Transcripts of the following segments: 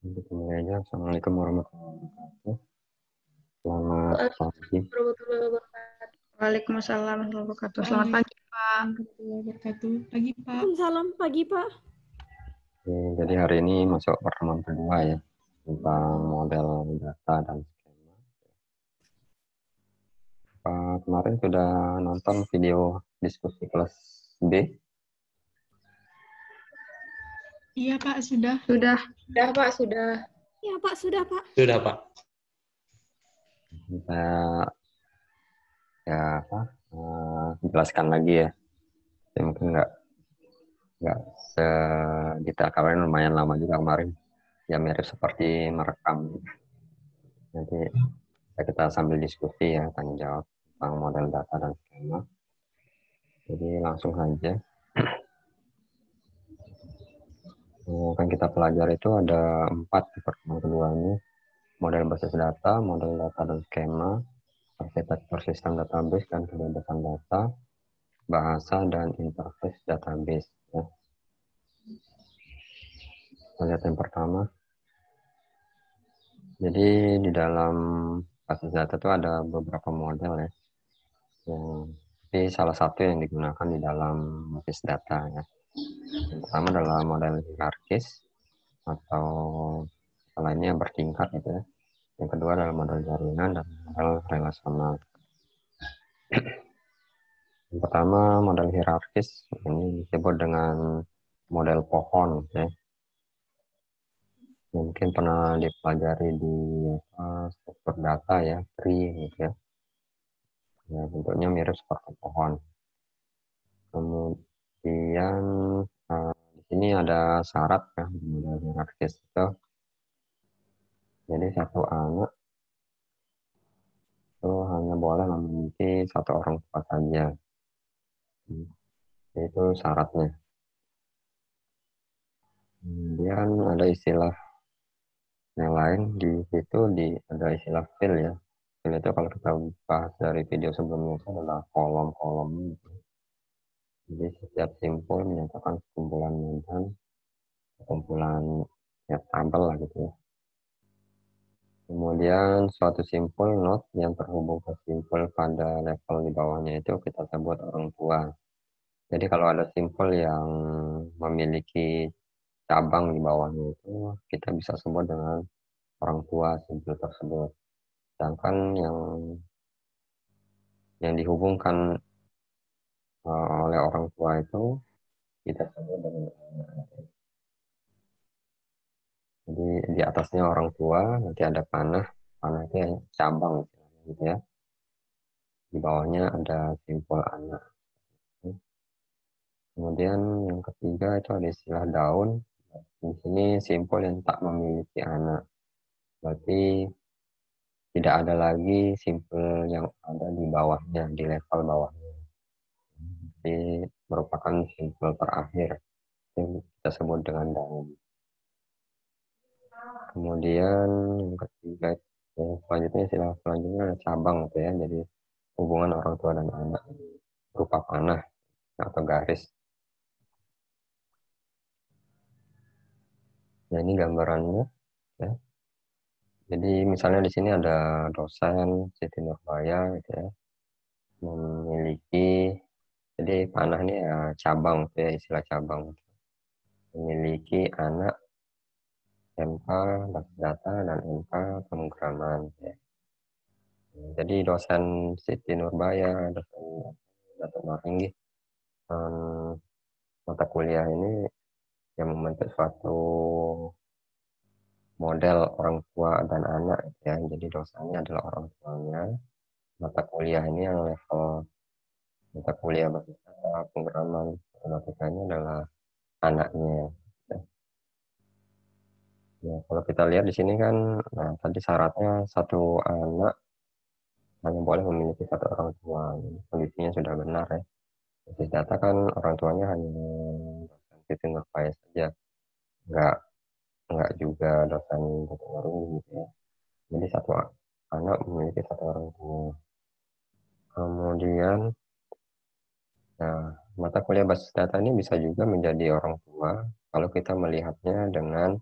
Kita mulai aja. Assalamualaikum warahmatullahi wabarakatuh. Selamat pagi. Warahmatullahi wabarakatuh. Waalaikumsalam warahmatullahi wabarakatuh. Selamat pagi, Pak. Pagi, Pak. Salam pagi, Pak. Oke, jadi hari ini masuk pertemuan kedua ya tentang model data dan skema. Pak kemarin sudah nonton video diskusi kelas B. Iya, Pak, sudah. Sudah, Pak, sudah. Ya, Pak, sudah, Pak. Sudah, Pak. Saya jelaskan lagi ya. Saya mungkin nggak sedetail kemarin, lumayan lama juga kemarin. Ya mirip seperti merekam. Nanti kita sambil diskusi ya, tanya jawab tentang model data dan skema. Jadi langsung saja. Yang kita pelajari itu ada 4 di pertemuan kedua ini. Model basis data, model data dan skema, arsitektur sistem database dan kebebasan data, bahasa dan interface database. Ya. Kita lihat yang pertama. Jadi di dalam basis data itu ada beberapa model ya. Ini salah satu yang digunakan di dalam basis data ya. Yang pertama adalah model hierarkis atau lainnya bertingkat gitu ya. Yang kedua adalah model jaringan dan model relasional. Yang pertama model hierarkis, ini disebut dengan model pohon ya. Mungkin pernah dipelajari di struktur data ya, tree gitu ya. Ya, bentuknya mirip seperti pohon. Kemudian di sini ada syarat ya di model hierarkis itu. Jadi satu anak itu hanya boleh memiliki satu orang tua saja. Itu syaratnya. Kemudian ada istilah yang lain di situ ada istilah field ya. Field itu kalau kita bahas dari video sebelumnya itu adalah kolom-kolom. Jadi setiap simpul menyatakan kumpulan dan kumpulan ya tabel lah gitu ya. Kemudian suatu simpul node yang terhubung ke simpul pada level di bawahnya itu kita sebut orang tua. Jadi kalau ada simpul yang memiliki cabang di bawahnya itu kita bisa sebut dengan orang tua simpul tersebut. Sedangkan yang dihubungkan oleh orang tua itu kita sebut dengan anak. Jadi di atasnya orang tua nanti ada panah itu ya cabang gitu ya. Di bawahnya ada simpul anak. Kemudian yang ketiga itu ada istilah daun. Di sini simpul yang tak memiliki anak. Berarti tidak ada lagi simpul yang ada di bawahnya, di level bawahnya. Jadi merupakan simpul terakhir yang kita sebut dengan daun. Kemudian yang ketiga, selanjutnya istilah selanjutnya ada cabang gitu ya. Jadi hubungan orang tua dan anak berupa panah atau garis. Nah ini gambarannya ya. Jadi misalnya di sini ada dosen Siti Nurbaya gitu ya, memiliki, jadi panah ini ya cabang gitu ya, istilah cabang. Memiliki anak MK basis data dan MK pemrograman ya. Jadi dosen Siti Nurbaya, dosen Datuk Maringgi, mata kuliah ini yang membentuk suatu model orang tua dan anak ya. Jadi dosennya adalah orang tuanya, mata kuliah ini yang level mata kuliah basis data pemrograman matematikanya adalah anaknya. Ya, kalau kita lihat di sini kan, nah tadi syaratnya satu anak hanya boleh memiliki satu orang tua. Kondisinya sudah benar ya. Basis data kan orang tuanya hanya dosen Siti Nurbaya saja, nggak juga dosen Datuk Maringgi gitu ya. Jadi satu anak memiliki satu orang tua. Kemudian, nah, mata kuliah basis data ini bisa juga menjadi orang tua kalau kita melihatnya dengan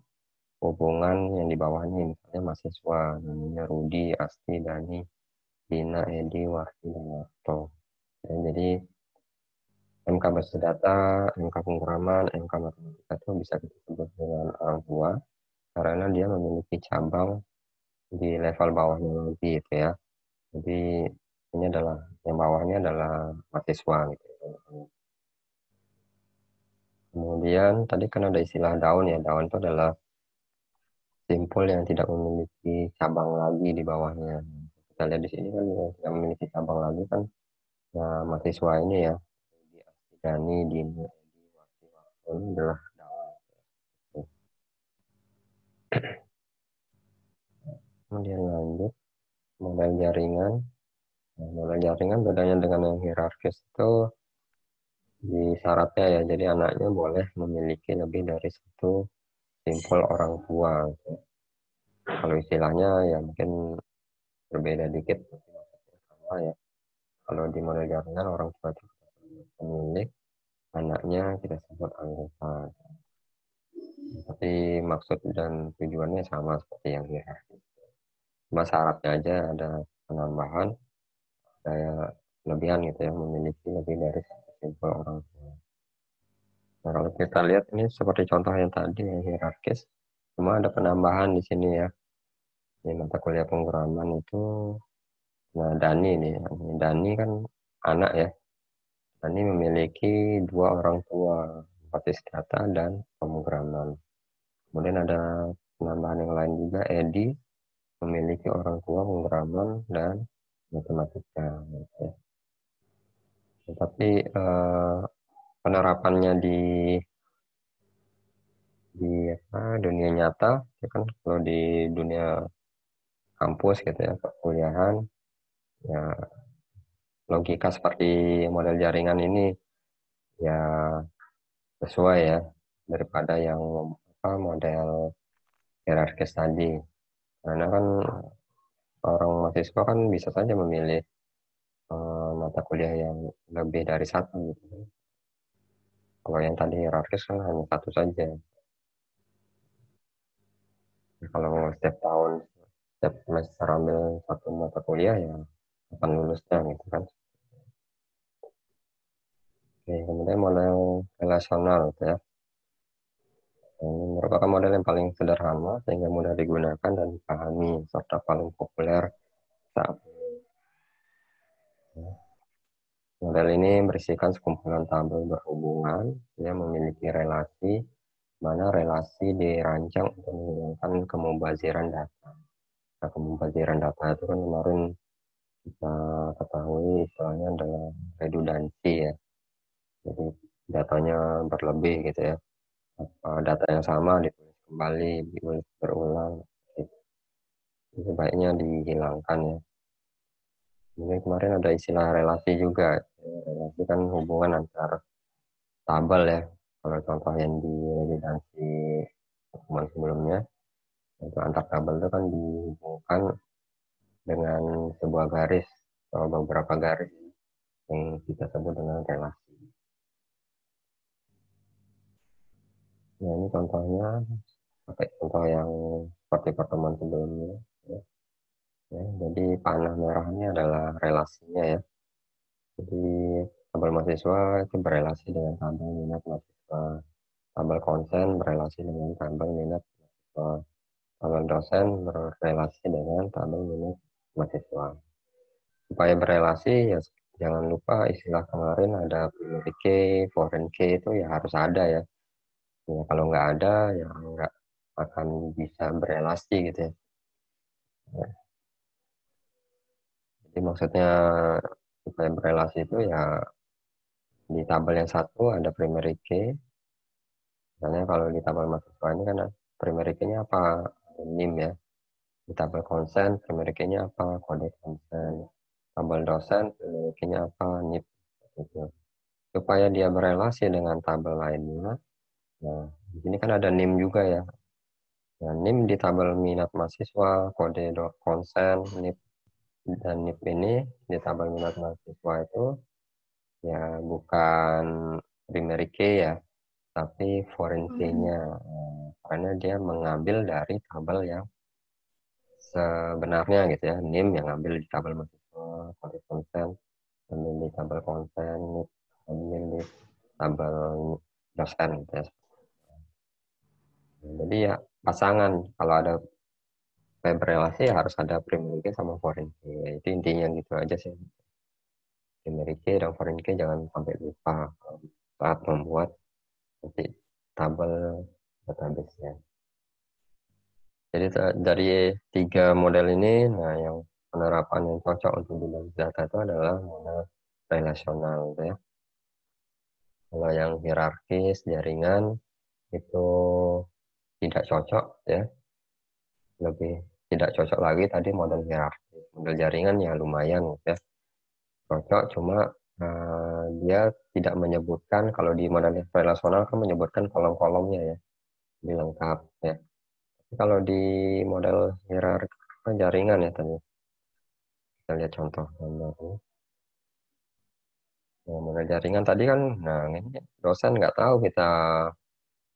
hubungan yang di bawahnya, misalnya mahasiswa, namanya Rudi, Asti, Dani, Dina, Edi, Warti, dan Warto. Ya, jadi MK basis data, MK penguraman, MK matematika itu bisa kita sebut dengan orang tua karena dia memiliki cabang di level bawahnya lagi gitu ya. Jadi ini adalah yang bawahnya adalah mahasiswa gitu. Kemudian tadi kan ada istilah daun ya. Daun itu adalah simpul yang tidak memiliki cabang lagi di bawahnya. Kita lihat di sini kan yang tidak memiliki cabang lagi kan ya, mahasiswa ini ya. Dani, Dini, Edi, Wati, Warto ini adalah daun. Kemudian lanjut model jaringan. Nah, model jaringan bedanya dengan yang hierarkis itu di syaratnya ya. Jadi anaknya boleh memiliki lebih dari satu simpul orang tua. Kalau istilahnya ya mungkin berbeda dikit, tapi maksudnya sama ya. Kalau di model jaringan orang tua itu pemilik, anaknya kita sebut anggota. Tapi maksud dan tujuannya sama seperti yang hierarkis. Cuma syaratnya aja ada penambahan, ada kelebihan gitu ya, memiliki lebih dari satu simpul orang tua. Nah, kalau kita lihat ini seperti contoh yang tadi yang hierarkis, cuma ada penambahan di sini ya. Di mata kuliah penguraman itu, nah Dani nih, Dani kan anak ya. Dani memiliki dua orang tua, basis data dan pemrograman. Kemudian ada penambahan yang lain juga, Edi memiliki orang tua pemrograman dan matematika. Gitu ya. Tetapi penerapannya di dunia nyata, ya kan kalau di dunia kampus gitu ya, perkuliahan, ya logika seperti model jaringan ini ya sesuai ya daripada yang model hierarkis tadi. Karena kan orang mahasiswa kan bisa saja memilih mata kuliah yang lebih dari satu gitu. Kalau yang tadi hierarkis kan hanya satu saja. Kalau setiap tahun, setiap semester ambil satu mata kuliah ya kapan lulusnya gitu kan. Oke, kemudian model relasional gitu ya. Ini merupakan model yang paling sederhana sehingga mudah digunakan dan dipahami serta paling populer saat ini. Model ini berisikan sekumpulan tabel berhubungan yang memiliki relasi, mana relasi dirancang untuk menghilangkan kemubaziran data. Nah, kemubaziran data itu kan kemarin kita ketahui istilahnya adalah redundansi ya. Jadi datanya berlebih gitu ya. Data yang sama ditulis kembali, ditulis berulang. Itu sebaiknya dihilangkan ya. Kemudian kemarin ada istilah relasi juga. Relasi kan hubungan antar tabel ya. Kalau contoh yang di redundansi pertemuan sebelumnya, itu antar tabel itu kan dihubungkan dengan sebuah garis atau beberapa garis yang kita sebut dengan relasi. Nah, ini contohnya pakai contoh yang seperti pertemuan sebelumnya. Ya. Ya, jadi panah merahnya adalah relasinya ya. Jadi tabel mahasiswa itu berelasi dengan tabel minat mahasiswa. Tabel konsen berelasi dengan tabel minat mahasiswa. Tabel dosen berelasi dengan tabel minat mahasiswa. Supaya berelasi ya jangan lupa istilah kemarin ada primary key, foreign key itu ya harus ada ya. Ya kalau nggak ada ya nggak akan bisa berelasi gitu ya. Ya, jadi maksudnya supaya berelasi itu ya di tabel yang satu ada primary key. Misalnya kalau di tabel mahasiswa ini kan primary key-nya apa? NIM ya. Di tabel konsen primary key-nya apa? Kode konsen. Tabel dosen primary key-nya apa? NIP. Gitu. Supaya dia berelasi dengan tabel lainnya. Nah, di sini kan ada NIM juga ya. Nah, NIM di tabel minat mahasiswa, kode konsen, NIP dan NIP ini di tabel minat mahasiswa itu ya bukan primary key ya, tapi foreign key-nya karena dia mengambil dari tabel yang sebenarnya gitu ya. NIM yang ambil di tabel mahasiswa, tabel konsen, ambil di tabel konsen, ambil di tabel dosen gitu ya. Jadi ya pasangan, kalau ada web relasi ya harus ada primary key sama foreign key. Ya, itu intinya gitu aja sih. Primary key dan foreign key jangan sampai lupa saat membuat nanti tabel database-nya. Jadi dari 3 model ini, nah yang penerapan yang cocok untuk di data itu adalah model relasional gitu ya. Kalau yang hierarkis jaringan itu tidak cocok ya, lebih tidak cocok lagi tadi model hierarkis. Model jaringan ya lumayan gitu ya, cocok, cuma dia tidak menyebutkan, kalau di model relasional kan menyebutkan kolom-kolomnya ya, lebih lengkap ya. Tapi kalau di model hierarkis jaringan ya tadi, kita lihat contoh gambarnya. Nah, model jaringan tadi kan, nah ini dosen nggak tahu kita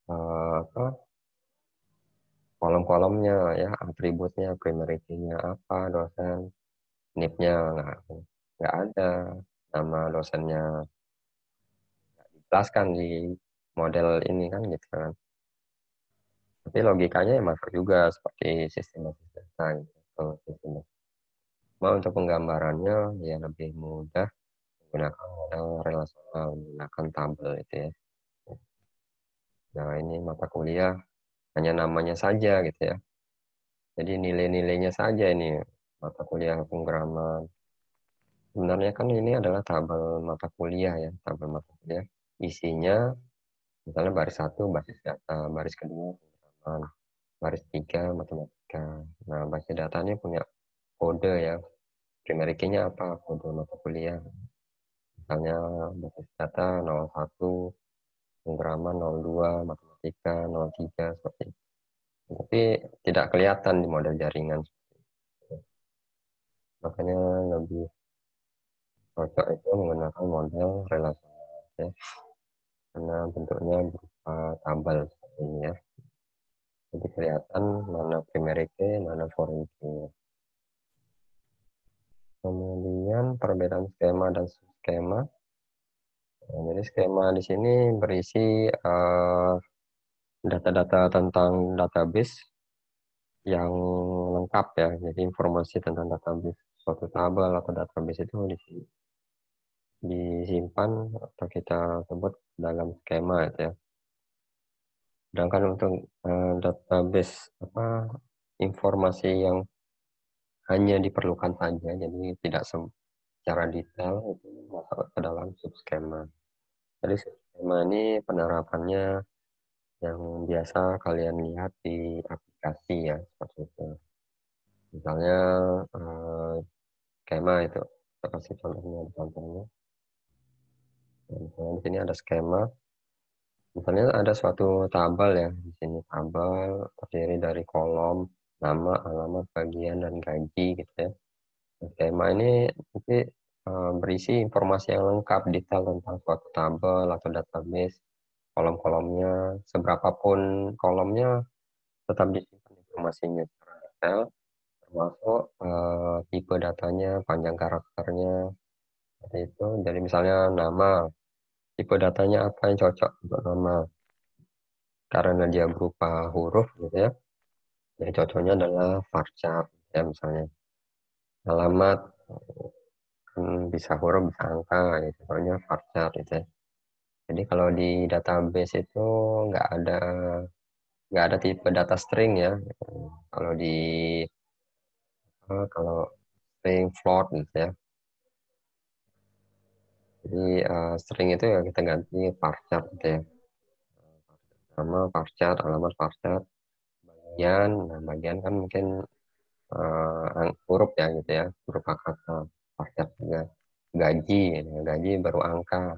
apa kolom-kolomnya ya, atributnya, primary key-nya apa, dosen, NIP-nya nggak ada, nama dosennya nggak dijelaskan di model ini kan gitu kan. Tapi logikanya ya masuk juga seperti sistem basis data gitu. Kalau sistem cuma untuk penggambarannya ya lebih mudah menggunakan model relasional, menggunakan tabel itu ya. Nah ini mata kuliah hanya namanya saja gitu ya. Jadi nilai-nilainya saja ini mata kuliah pemrograman. Sebenarnya kan ini adalah tabel mata kuliah ya, tabel mata kuliah. Isinya misalnya baris 1 basis data, baris kedua pemrograman, baris 3 matematika. Nah, basis datanya punya kode ya. Primary key-nya apa? Kode mata kuliah. Misalnya basis data 01, pemrograman 02, matematika 03 seperti itu. Tapi tidak kelihatan di model jaringan. Makanya lebih cocok itu menggunakan model relasional ya. Karena bentuknya berupa tabel seperti ini ya. Jadi kelihatan mana primary key, mana foreign key. Kemudian perbedaan skema dan subskema. Nah, jadi skema di sini berisi data-data tentang database yang lengkap ya. Jadi informasi tentang database suatu tabel atau database itu disimpan atau kita sebut dalam skema itu ya. Sedangkan untuk database informasi yang hanya diperlukan saja, jadi tidak secara detail itu masuk ke dalam subskema. Jadi subskema ini penerapannya yang biasa kalian lihat di aplikasi ya, seperti itu. Misalnya skema itu, kita kasih contohnya. Misalnya di sini ada skema. Misalnya ada suatu tabel ya, di sini tabel terdiri dari kolom, nama, alamat, bagian, dan gaji gitu ya. Skema ini nanti berisi informasi yang lengkap, detail tentang suatu tabel atau database, kolom-kolomnya, seberapapun kolomnya tetap disimpan informasinya secara detail, termasuk tipe datanya, panjang karakternya, seperti itu. Jadi misalnya nama, tipe datanya apa yang cocok untuk nama, karena dia berupa huruf gitu ya. Jadi cocoknya adalah varchar ya misalnya. Alamat bisa huruf bisa angka gitu, soalnya varchar gitu ya. Jadi kalau di database itu nggak ada tipe data string ya. Kalau di kalau string float gitu ya. Jadi string itu ya kita ganti varchar gitu ya. Nama varchar, alamat varchar, bagian, nah bagian kan mungkin huruf ya gitu ya, berupa kata varchar juga. Gaji, nah, gaji baru angka.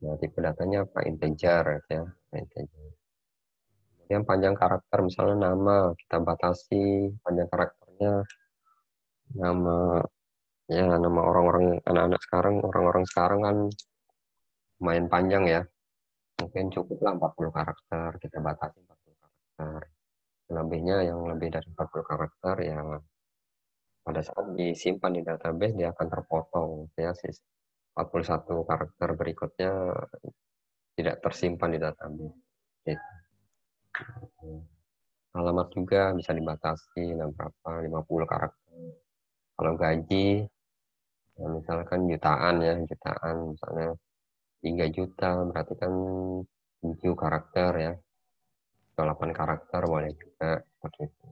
Nah, tipe datanya apa? Integer gitu ya, integer. Yang panjang karakter misalnya nama kita batasi panjang karakternya, nama ya, nama orang-orang anak-anak sekarang, orang-orang sekarang kan lumayan panjang ya, mungkin cukuplah 40 karakter, kita batasi 40 karakter. Selebihnya yang lebih dari 40 karakter ya pada saat disimpan di database dia akan terpotong ya, 41 karakter berikutnya tidak tersimpan di database. Gitu. Alamat juga bisa dibatasi berapa 50 karakter. Kalau gaji ya misalkan jutaan misalnya 3 juta berarti kan 7 karakter ya, atau 8 karakter boleh juga seperti itu.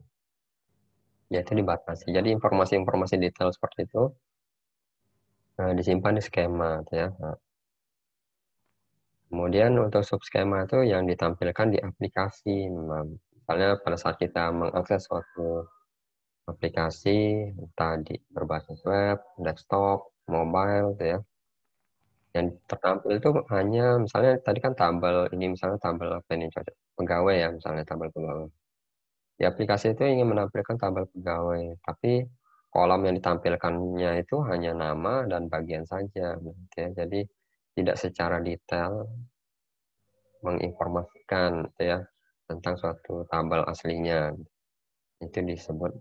Ya itu dibatasi. Jadi informasi-informasi detail seperti itu disimpan di skema ya. Nah, kemudian untuk subskema itu yang ditampilkan di aplikasi. Misalnya pada saat kita mengakses suatu aplikasi, tadi berbasis web, desktop, mobile, gitu ya. Yang tertampil itu hanya misalnya tadi kan tabel ini, misalnya tabel apa ini, pegawai ya, misalnya tabel pegawai. Di aplikasi itu ingin menampilkan tabel pegawai, tapi kolom yang ditampilkannya itu hanya nama dan bagian saja. Gitu ya. Jadi tidak secara detail menginformasikan gitu ya, tentang suatu tabel aslinya. Itu disebut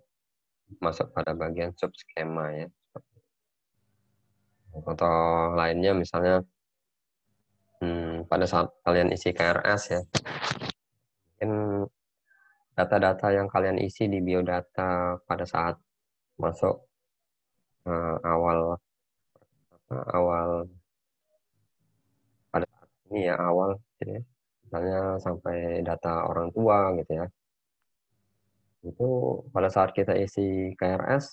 masuk pada bagian subskema ya. Contoh lainnya misalnya pada saat kalian isi KRS ya, mungkin data-data yang kalian isi di biodata pada saat masuk awal awal pada saat ini ya awal gitu ya. Misalnya sampai data orang tua gitu ya. Itu pada saat kita isi KRS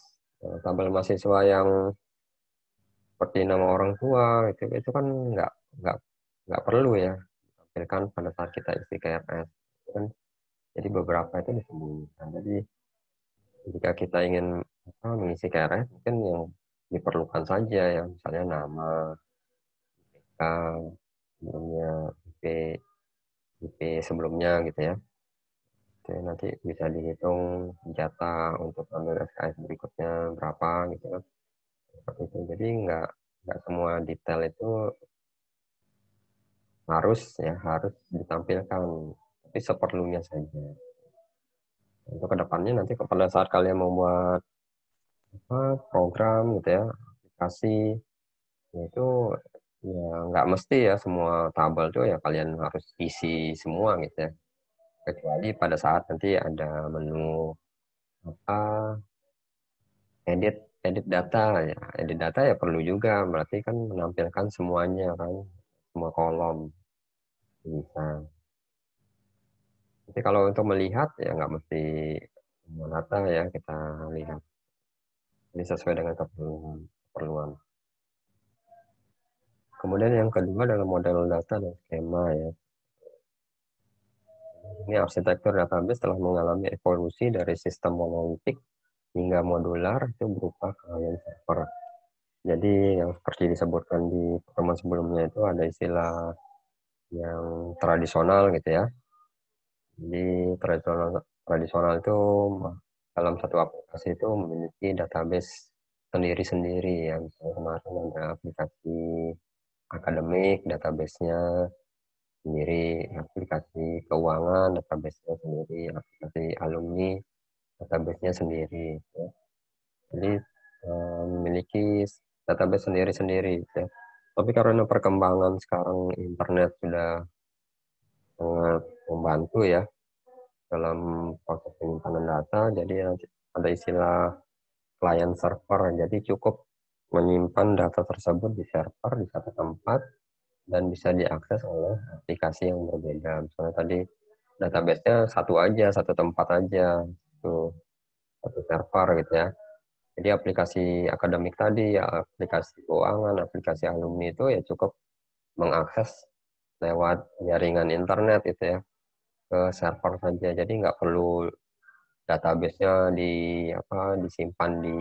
tabel mahasiswa yang seperti nama orang tua itu kan nggak perlu ya ditampilkan pada saat kita isi KRS kan, jadi beberapa itu disembunyikan. Jadi jika kita ingin mengisi KRS mungkin yang diperlukan saja ya, misalnya nama, IPK sebelumnya, IP sebelumnya gitu ya. Oke, nanti bisa dihitung jatah untuk ambil SKS berikutnya berapa gitu kan. Seperti itu. Jadi nggak semua detail itu harus ditampilkan, tapi seperlunya saja. Untuk kedepannya nanti pada saat kalian membuat program gitu ya, aplikasi, itu ya nggak mesti ya semua tabel itu ya kalian harus isi semua gitu ya. Kecuali pada saat nanti ada menu edit edit data ya, edit data ya perlu juga, berarti kan menampilkan semuanya kan, semua kolom bisa. Jadi kalau untuk melihat ya nggak mesti semua data ya kita lihat. Ini sesuai dengan keperluan. Kemudian yang kedua adalah model data dan skema ya. Ini arsitektur database telah mengalami evolusi dari sistem monolitik hingga modular itu berupa client server. Jadi yang seperti disebutkan di pertemuan sebelumnya itu ada istilah yang tradisional gitu ya. Jadi tradisional itu dalam satu aplikasi itu memiliki database sendiri-sendiri ya. Misalnya kemarin ada aplikasi akademik, database-nya sendiri, aplikasi keuangan, database-nya sendiri, aplikasi alumni, database-nya sendiri. Ya. Jadi memiliki database sendiri-sendiri. Ya. Tapi karena perkembangan sekarang internet sudah sangat membantu ya dalam proses penyimpanan data, jadi ada istilah client server. Jadi cukup menyimpan data tersebut di server di satu tempat dan bisa diakses oleh aplikasi yang berbeda. Misalnya tadi database-nya satu tempat aja, tuh satu server gitu ya. Jadi aplikasi akademik tadi, ya aplikasi keuangan, aplikasi alumni itu ya cukup mengakses lewat jaringan internet itu ya ke server saja. Jadi nggak perlu database-nya disimpan di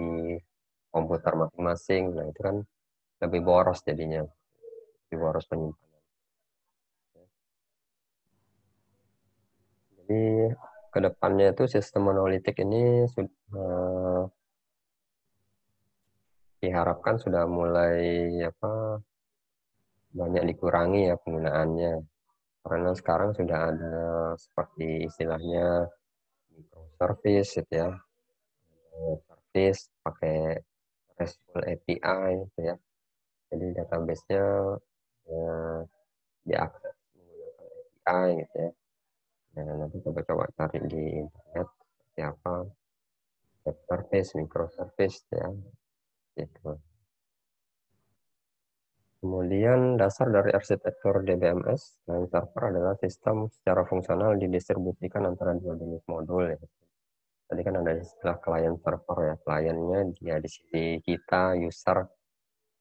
komputer masing-masing. Nah itu kan lebih boros jadinya, lebih boros penyimpanan. Jadi kedepannya itu sistem monolitik ini diharapkan sudah mulai banyak dikurangi ya penggunaannya. Karena sekarang sudah ada seperti istilahnya microservice gitu ya, service pakai RESTful API gitu ya. Jadi database-nya eh, diakses menggunakan API gitu ya. Dan nanti coba-coba cari di internet seperti apa web service, microservice ya, gitu. Kemudian dasar dari arsitektur DBMS client server adalah sistem secara fungsional didistribusikan antara dua jenis modul ya. Tadi kan ada istilah client server ya, kliennya dia di sisi kita user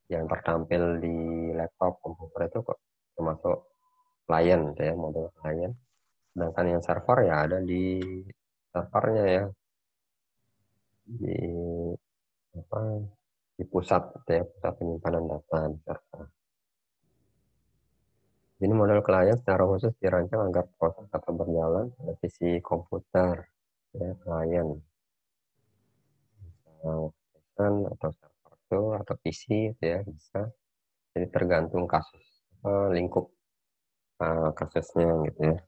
yang tertampil di laptop komputer itu kok termasuk client ya, modul client. Sedangkan yang server ya ada di servernya ya, di apa, di pusat ya, pusat penyimpanan data di server. Ini model klien secara khusus dirancang agar proses dapat berjalan pada sisi komputer ya, klien atau server itu atau PC itu ya bisa. Jadi tergantung kasus lingkup kasusnya gitu ya.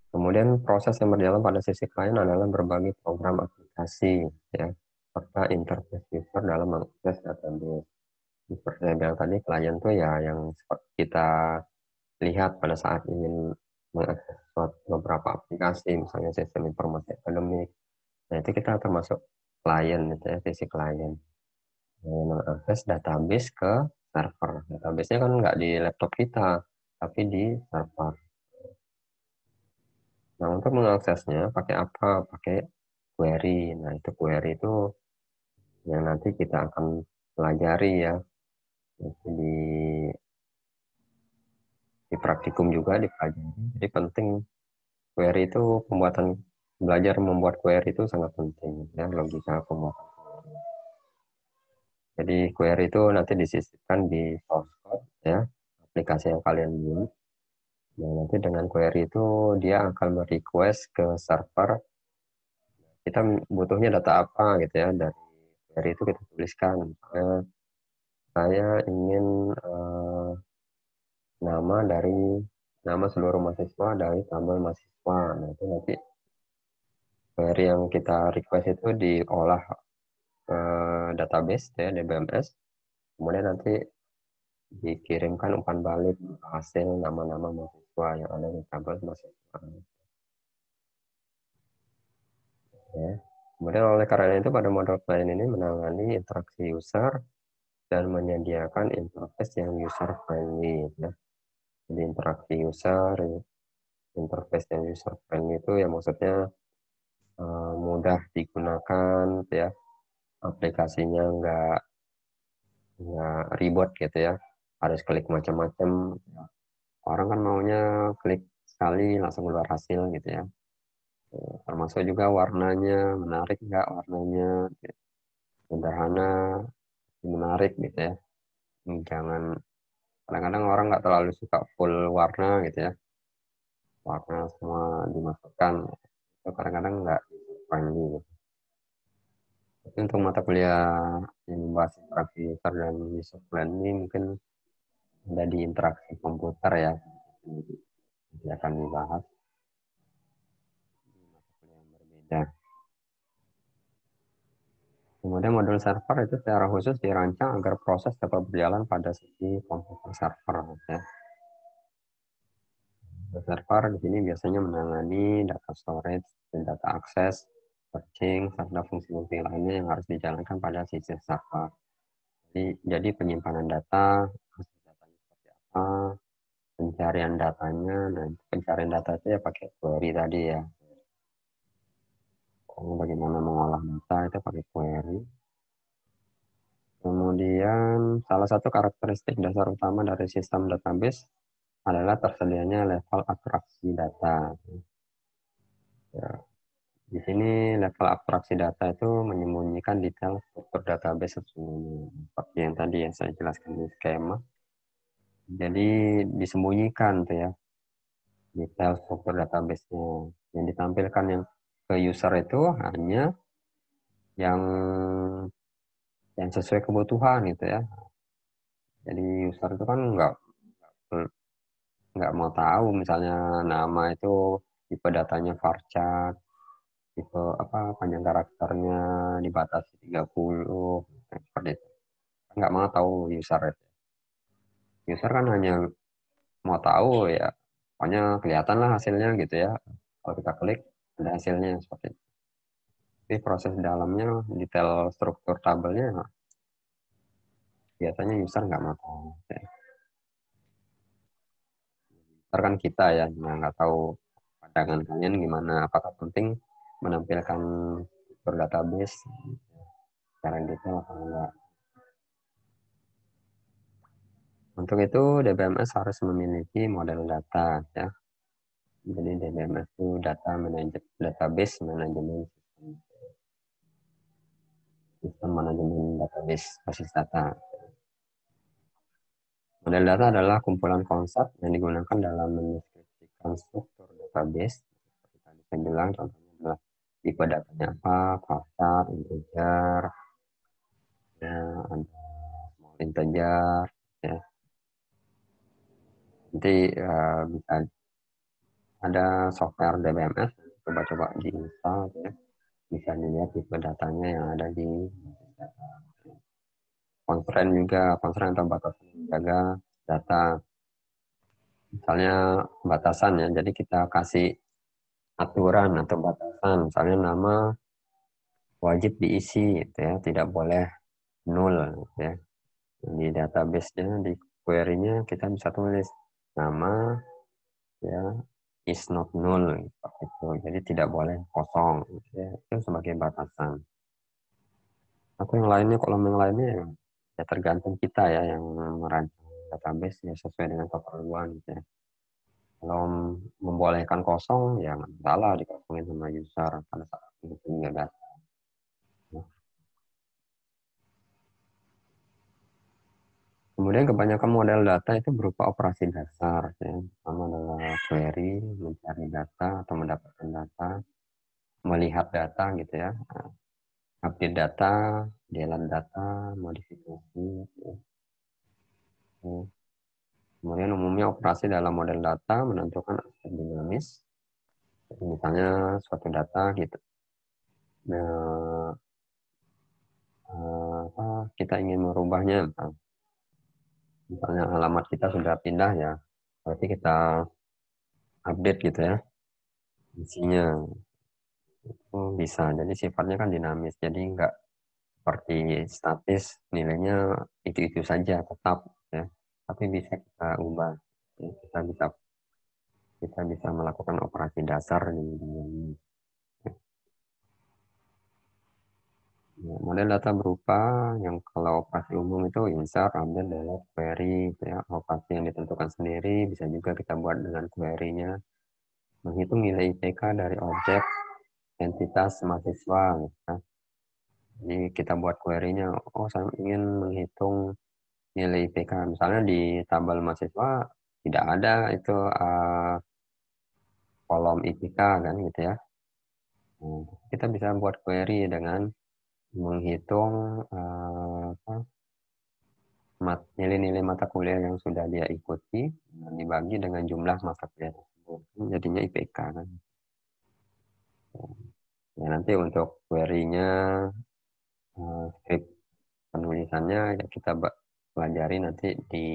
Kemudian proses yang berjalan pada sisi klien adalah berbagai program aplikasi ya serta interface user dalam mengakses database. Seperti saya bilang tadi, klien tuh ya yang seperti kita lihat pada saat ingin mengakses beberapa aplikasi, misalnya sistem informasi akademik. Nah, itu kita termasuk klien, gitu ya, sisi klien. Mengakses database ke server. Database-nya kan nggak di laptop kita, tapi di server. Nah, untuk mengaksesnya pakai apa? Pakai query. Nah, itu query itu yang nanti kita akan pelajari ya. Itu di praktikum juga dipelajari. Jadi penting query itu belajar membuat query itu sangat penting ya, logika pembuatan. Jadi query itu nanti disisipkan di source code ya, aplikasi yang kalian buat. Nah, nanti dengan query itu dia akan merequest ke server kita butuhnya data apa gitu ya, dari query itu kita tuliskan misalnya saya ingin nama seluruh mahasiswa dari tabel mahasiswa. Nah, itu nanti query yang kita request itu diolah database ya, DBMS. Kemudian nanti dikirimkan umpan balik hasil nama-nama mahasiswa yang ada di tabel mahasiswa. Ya. Kemudian oleh karena itu pada model klien ini menangani interaksi user dan menyediakan interface yang user friendly. Ya. Jadi interaksi user, interface yang user friendly itu ya maksudnya mudah digunakan, ya. Aplikasinya nggak ribet gitu ya, harus klik macam-macam. Orang kan maunya klik sekali langsung keluar hasil gitu ya. Termasuk juga warnanya, menarik nggak warnanya, sederhana, menarik gitu ya. Jangan, kadang-kadang orang nggak terlalu suka full warna gitu ya, warna semua dimasukkan, itu kadang-kadang nggak friendly gitu. Tapi untuk mata kuliah yang membahas interaksi user dan user friendly mungkin ada di interaksi komputer ya, nanti akan dibahas di mata kuliah yang berbeda. Kemudian modul server itu secara khusus dirancang agar proses dapat berjalan pada sisi komputer server. Ya. Server di sini biasanya menangani data storage dan data akses, searching, serta fungsi-fungsi lainnya yang harus dijalankan pada sisi server. Jadi penyimpanan data, datanya seperti apa, pencarian datanya, dan pencarian data itu ya pakai query tadi ya. Bagaimana mengolah data itu pakai query. Kemudian salah satu karakteristik dasar utama dari sistem database adalah tersedianya level abstraksi data. Ya, di sini level abstraksi data itu menyembunyikan detail struktur database sesungguhnya. Seperti yang tadi yang saya jelaskan di skema. Jadi disembunyikan tuh ya detail struktur database-nya. Yang ditampilkan yang ke user itu hanya yang sesuai kebutuhan gitu ya. Jadi user itu kan nggak mau tahu misalnya nama itu tipe datanya varchar, tipe apa panjang karakternya dibatasi 30, seperti itu. Nggak mau tahu user itu. User kan hanya mau tahu ya, pokoknya kelihatan lah hasilnya gitu ya. Kalau kita klik ada hasilnya seperti itu. Tapi proses dalamnya, detail struktur tabelnya biasanya user nggak mau tahu. Ya. User kan kita ya, nggak tahu pandangan kalian gimana. Apakah penting menampilkan struktur database secara detail atau enggak. Untuk itu DBMS harus memiliki model data ya. Jadi DBMS itu database manajemen sistem manajemen database basis data. Model data adalah kumpulan konsep yang digunakan dalam mendeskripsikan struktur database. Seperti tadi saya bilang, contohnya adalah tipe datanya apa, varchar, integer, ya, ada small integer, ya. Nanti bisa ada software DBMS, coba-coba diinstal, ya. Bisa dilihat tipe datanya yang ada di data. Constraint atau batasan menjaga data. Misalnya batasan ya, jadi kita kasih aturan atau batasan, misalnya nama wajib diisi, gitu ya, tidak boleh nol, gitu ya. Di database-nya, di query-nya kita bisa tulis nama ya is not null, seperti itu. Jadi tidak boleh kosong, gitu ya. Itu sebagai batasan. Atau yang lainnya, kolom yang lainnya ya tergantung kita ya yang merancang database ya sesuai dengan keperluan, gitu ya. Kalau membolehkan kosong ya nggak salah dikosongin sama user pada saat punya data. Kemudian kebanyakan model data itu berupa operasi dasar, ya. Pertama adalah query, mencari data atau mendapatkan data, melihat data gitu ya, update data, delete data, modifikasi. Ya. Kemudian umumnya operasi dalam model data menentukan aspek dinamis. Misalnya suatu data gitu. Nah, kita ingin merubahnya, misalnya alamat kita sudah pindah ya, berarti kita update gitu ya isinya. Itu bisa, jadi sifatnya kan dinamis, jadi nggak seperti statis nilainya itu saja tetap ya, tapi bisa kita ubah. Ya, kita bisa melakukan operasi dasar di ini. Ya, model data berupa yang kalau operasi umum itu insert, update, delete, query, gitu ya. Operasi yang ditentukan sendiri bisa juga kita buat dengan query-nya. Menghitung nilai IPK dari objek entitas mahasiswa. Gitu, ya. Jadi kita buat query-nya, oh saya ingin menghitung nilai IPK. Misalnya di tabel mahasiswa tidak ada itu kolom IPK kan gitu ya. Kita bisa buat query dengan menghitung nilai-nilai mata kuliah yang sudah dia ikuti dibagi dengan jumlah mata kuliah tersebut. Jadinya IPK kan. Ya, nanti untuk query-nya, script penulisannya ya kita pelajari nanti di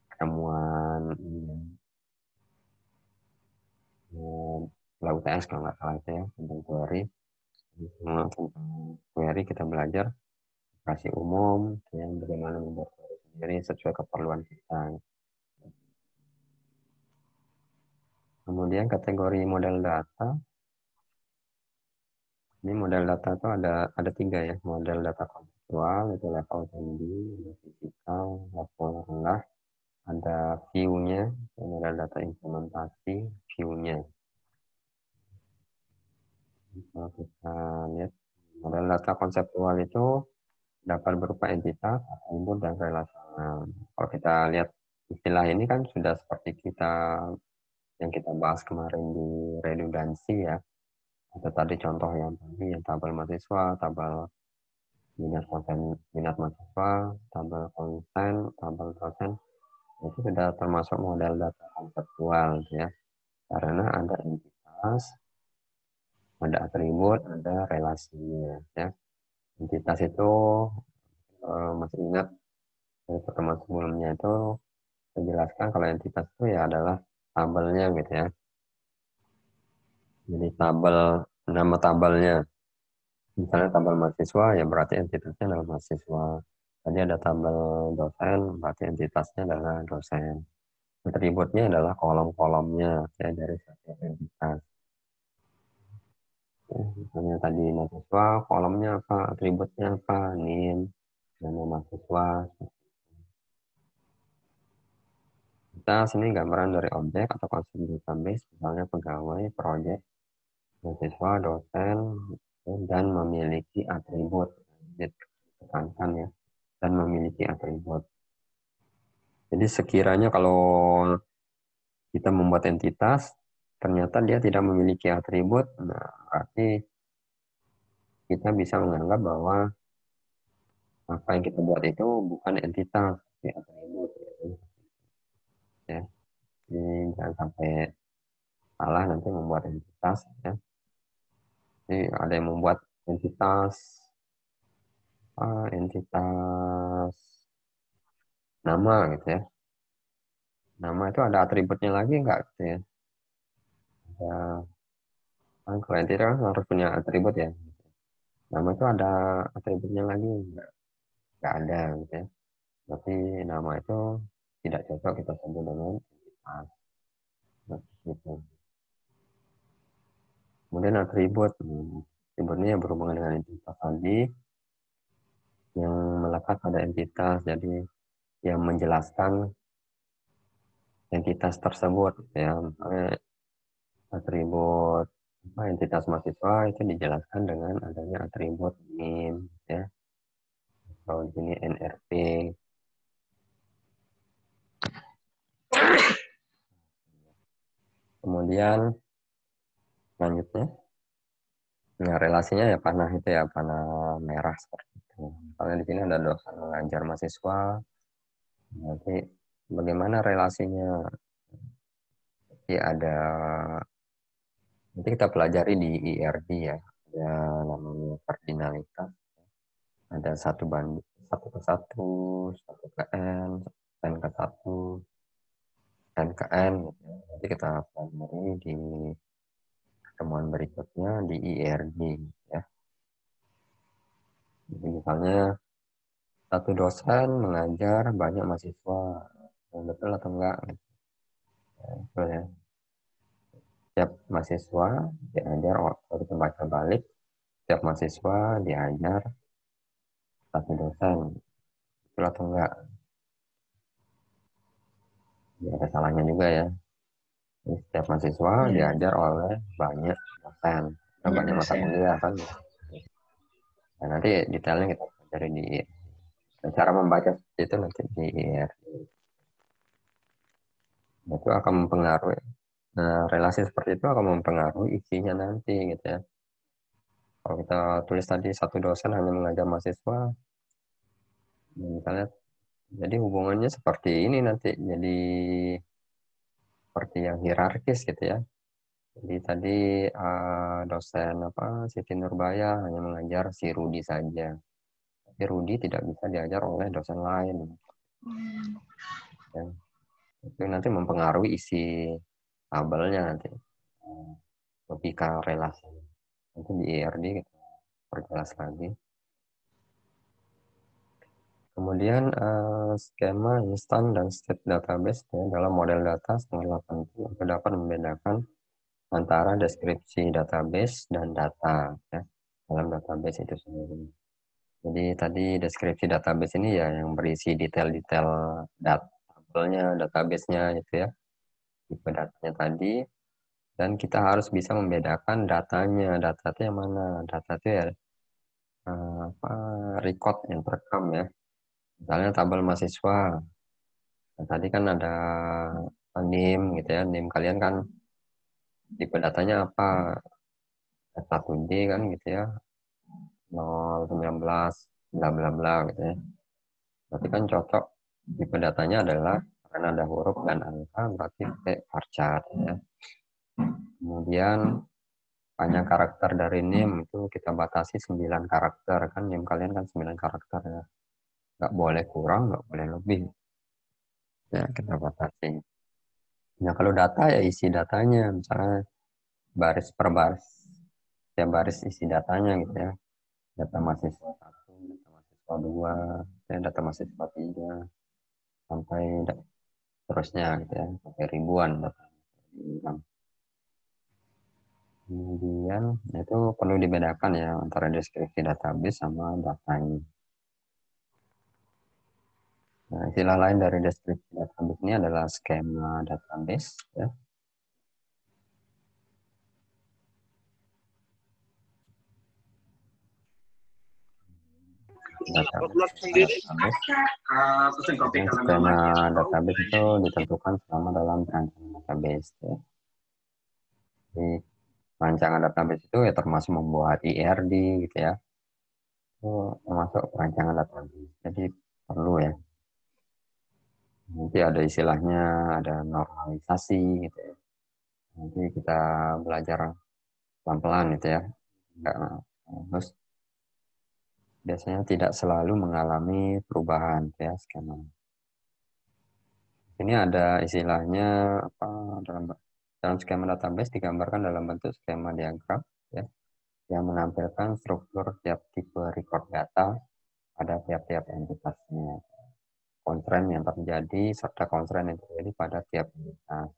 ketemuan UTS kalau nggak salah itu ya, tentang query. Tentang query kita belajar operasi umum, ya, bagaimana membuat query sendiri sesuai keperluan kita. Kemudian kategori model data. Ini model data itu ada 3 ya, model data konseptual itu level tinggi, ada fisikal, level rendah, ada view-nya, model data implementasi, view-nya. Kalau kita lihat model data konseptual itu dapat berupa entitas, atribut, dan relasional. Kalau kita lihat istilah ini kan sudah seperti yang kita bahas kemarin di redundansi ya. Ada tadi contoh yang tadi, yang tabel mahasiswa, tabel minat mahasiswa, tabel konsen, tabel dosen. Itu sudah termasuk model data konseptual ya. Karena ada entitas, ada atribut, ada relasinya ya. Entitas itu masih ingat dari pertemuan sebelumnya itu saya jelaskan kalau entitas itu ya adalah tabelnya gitu ya. Jadi tabel, nama tabelnya. Misalnya tabel mahasiswa ya berarti entitasnya adalah mahasiswa. Tadi ada tabel dosen, berarti entitasnya adalah dosen. Atributnya adalah kolom-kolomnya ya, dari setiap entitas. Misalnya tadi mahasiswa, kolomnya apa, atributnya apa, NIM, nama mahasiswa. Kita sini gambaran dari objek atau konsep database, misalnya pegawai, proyek, mahasiswa, dosen, dan memiliki atribut. Ditekankan ya, dan memiliki atribut. Jadi sekiranya kalau kita membuat entitas, ternyata dia tidak memiliki atribut, nah berarti kita bisa menganggap bahwa apa yang kita buat itu bukan entitas, tapi atribut. Ya. Jadi jangan sampai salah nanti membuat entitas. Ya. Jadi ada yang membuat entitas, entitas nama gitu ya. Nama itu ada atributnya lagi enggak gitu ya. Ya, kan kalau entitas kan harus punya atribut ya. Nama itu ada atributnya lagi enggak ada gitu ya. Berarti nama itu tidak cocok kita sebut dengan entitas. Gitu. Kemudian atribut. Atributnya berhubungan dengan entitas tadi yang melekat pada entitas. Jadi yang menjelaskan entitas tersebut ya. Misalnya atribut entitas mahasiswa itu dijelaskan dengan adanya atribut NIM ya. Atau ini NRP. Kemudian selanjutnya, nah relasinya ya panah itu ya, panah merah seperti itu. Misalnya di sini ada dosen mengajar mahasiswa, nanti bagaimana relasinya? Jadi ada, nanti kita pelajari di IRD ya, ada namanya kardinalitas, ada satu banding, satu ke satu, satu ke N ke satu, N ke N. Nanti kita pelajari di pertemuan berikutnya di IRD ya. Jadi misalnya satu dosen mengajar banyak mahasiswa, betul atau enggak? Betul ya. Setiap mahasiswa diajar waktu kita baca balik, setiap mahasiswa diajar satu dosen, betul atau enggak? Ya, ada salahnya juga ya. Jadi, setiap mahasiswa diajar oleh banyak dosen, banyak mata kuliah kan. Nah, nanti detailnya kita pelajari di cara membaca seperti itu nanti di itu akan mempengaruhi. Nah, relasi seperti itu akan mempengaruhi isinya nanti gitu ya. Kalau kita tulis tadi satu dosen hanya mengajar mahasiswa, misalnya, jadi hubungannya seperti ini nanti, jadi seperti yang hierarkis gitu ya. Jadi tadi dosen Siti Nurbaya hanya mengajar si Rudi saja, tapi Rudi tidak bisa diajar oleh dosen lain. Ya. Itu nanti mempengaruhi isi tabelnya nanti, logika relasi. Nanti di IRD kita perjelas lagi. Kemudian skema instan dan state database ya, dalam model data sangatlah penting untuk dapat membedakan antara deskripsi database dan data ya, dalam database itu sendiri. Jadi tadi deskripsi database ini ya yang berisi detail-detail tabelnya, database-nya gitu ya, tipe datanya tadi, dan kita harus bisa membedakan datanya. Data itu yang mana? Data itu ya record yang terekam ya. Misalnya tabel mahasiswa. Nah, tadi kan ada NIM gitu ya. NIM kalian kan tipe datanya apa? S1D kan gitu ya. 019 bla bla bla gitu ya. Berarti kan cocok tipe datanya adalah karena ada huruf dan angka berarti pakai varchar ya. Kemudian panjang karakter dari name itu kita batasi 9 karakter kan, name kalian kan 9 karakter ya. Nggak boleh kurang, nggak boleh lebih. Ya, kita batasi. Nah, kalau data ya isi datanya, misalnya baris per baris, setiap baris isi datanya gitu ya. Data mahasiswa 1, data mahasiswa 2, ya, data mahasiswa 3, sampai terusnya gitu ya, sampai ribuan data. Kemudian itu perlu dibedakan ya antara deskripsi database sama datanya. Nah, istilah lain dari deskripsi database ini adalah skema database ya. Skema database itu ditentukan selama dalam perancangan database ya. Jadi perancangan database itu ya termasuk membuat IRD gitu ya. Itu termasuk perancangan database. Jadi perlu ya. Nanti ada istilahnya, ada normalisasi gitu ya. Nanti kita belajar pelan-pelan gitu ya. Enggak harus biasanya tidak selalu mengalami perubahan ya skema. Ini ada istilahnya apa dalam skema database digambarkan dalam bentuk skema diagram ya, yang menampilkan struktur tiap tipe record data pada tiap-tiap entitasnya, constraint yang terjadi serta constraint yang terjadi pada tiap entitas.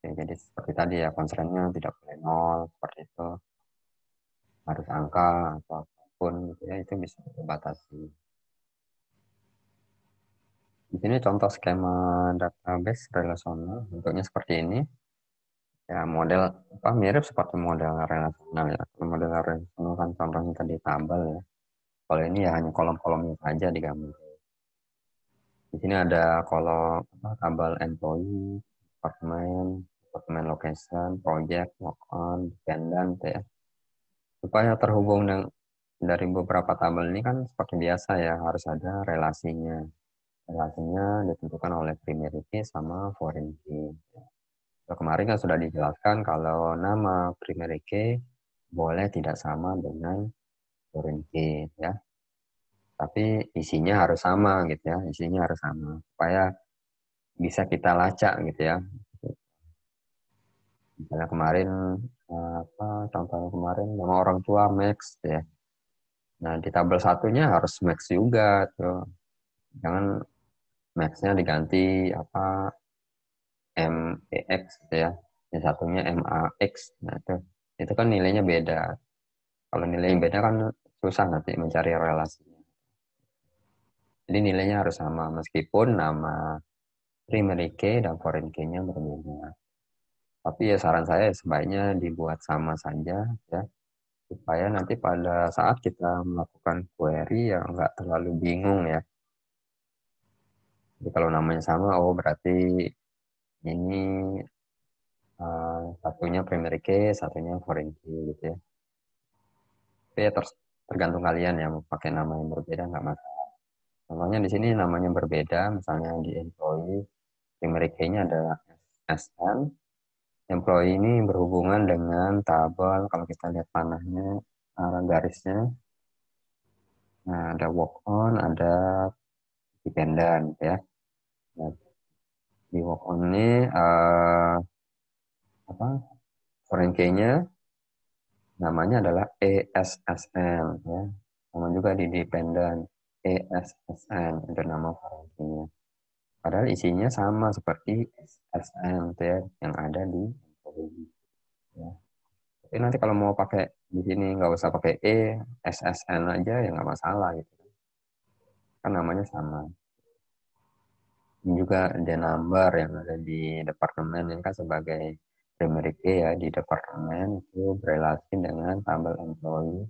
Ya, jadi seperti tadi ya, constraint-nya tidak boleh nol seperti itu, harus angka atau apapun gitu ya, itu bisa dibatasi. Di sini contoh skema database relasional, bentuknya seperti ini. Ya, model apa mirip seperti model relasional ya. Kalau model relasional kan contohnya tadi tabel ya. Kalau ini ya hanya kolom-kolomnya saja digambar. Di sini ada kolom tabel employee, departemen location, project, work on, dependent ya. Supaya terhubung dengan dari beberapa tabel ini kan seperti biasa ya, harus ada relasinya. Relasinya ditentukan oleh primary key sama foreign key. Kemarin kan sudah dijelaskan kalau nama primary key boleh tidak sama dengan foreign key ya. Tapi isinya harus sama gitu ya, isinya harus sama supaya bisa kita lacak gitu ya. Misalnya kemarin contohnya kemarin nama orang tua Max ya. Nah, di tabel satunya harus Max juga tuh. Jangan Max-nya diganti MEX gitu ya. Yang satunya MAX. Nah, itu kan nilainya beda. Kalau nilainya beda kan susah nanti mencari relasinya. Jadi nilainya harus sama meskipun nama primary key dan foreign key-nya berbeda. Tapi ya saran saya sebaiknya dibuat sama saja ya, supaya nanti pada saat kita melakukan query ya nggak terlalu bingung ya. Jadi kalau namanya sama, oh berarti ini satunya primary key, satunya foreign key gitu ya. Tapi ya tergantung kalian ya, mau pakai nama yang berbeda nggak masalah. Contohnya di sini namanya berbeda, misalnya di employee, primary key-nya ada SN, employee ini berhubungan dengan tabel, kalau kita lihat panahnya, garisnya, nah ada work on, ada dependent ya. Nah, di work on ini foreign key-nya namanya adalah ESSN ya. Sama juga di dependent ESSN itu nama foreign key-nya. Padahal isinya sama seperti SSN ya, yang ada di employee. Ya. Tapi nanti kalau mau pakai di sini nggak usah pakai SSN aja ya nggak masalah gitu. Kan namanya sama. Ini juga the number yang ada di departemen ini kan sebagai primary key ya di departemen itu berelasi dengan tabel employee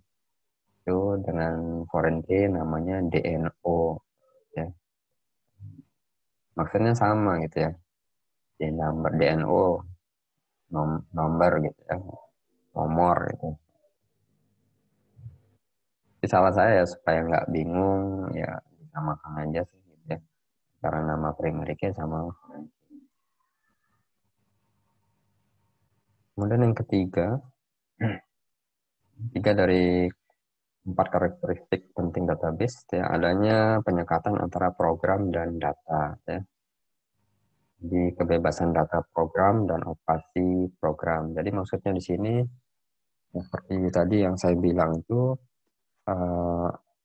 itu dengan foreign key namanya DNO ya. Maksudnya sama gitu ya. Di number DNO nomor gitu ya. Nomor gitu. Jadi salah saya ya supaya nggak bingung ya disamakan aja sih gitu ya. secara nama primary key sama. Kemudian yang ketiga dari 4 karakteristik penting database ya, adanya penyekatan antara program dan data ya. Di kebebasan data program dan operasi program. Jadi maksudnya di sini seperti tadi yang saya bilang itu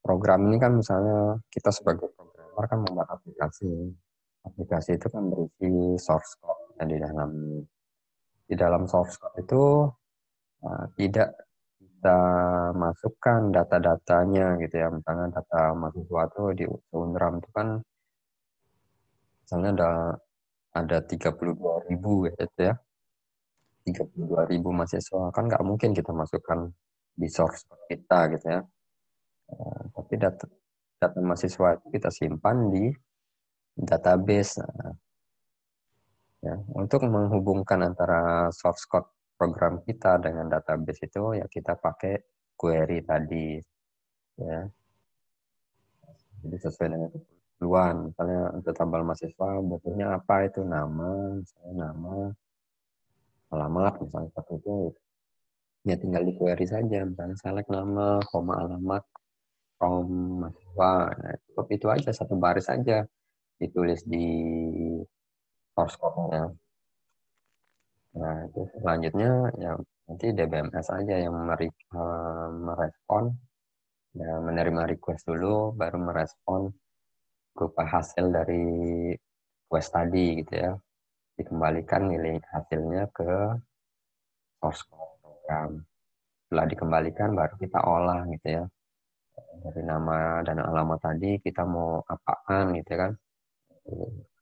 program ini kan misalnya kita sebagai programmer kan membuat aplikasi. Aplikasi itu kan berisi source code ya, di dalam source code itu tidak kita masukkan data-datanya gitu ya. Misalnya data mahasiswa itu di Unram itu kan misalnya ada 32.000 gitu ya. 32.000 mahasiswa kan nggak mungkin kita masukkan di source code kita gitu ya. Tapi data mahasiswa itu kita simpan di database. Ya, untuk menghubungkan antara source code program kita dengan database itu ya kita pakai query tadi ya. Jadi sesuai dengan keperluan. Misalnya untuk tabel mahasiswa butuhnya apa itu misalnya nama, alamat misalnya seperti itu. Ya tinggal di query saja, misalnya select nama, koma alamat, from mahasiswa. Nah, cukup itu aja, satu baris saja ditulis di source code-nya. Nah, itu selanjutnya ya nanti DBMS aja yang merespon, ya, menerima request dulu, baru merespon berupa hasil dari request tadi gitu ya. Dikembalikan nilai hasilnya ke source code program. Setelah dikembalikan baru kita olah gitu ya. Dari nama dan alamat tadi kita mau apaan gitu kan.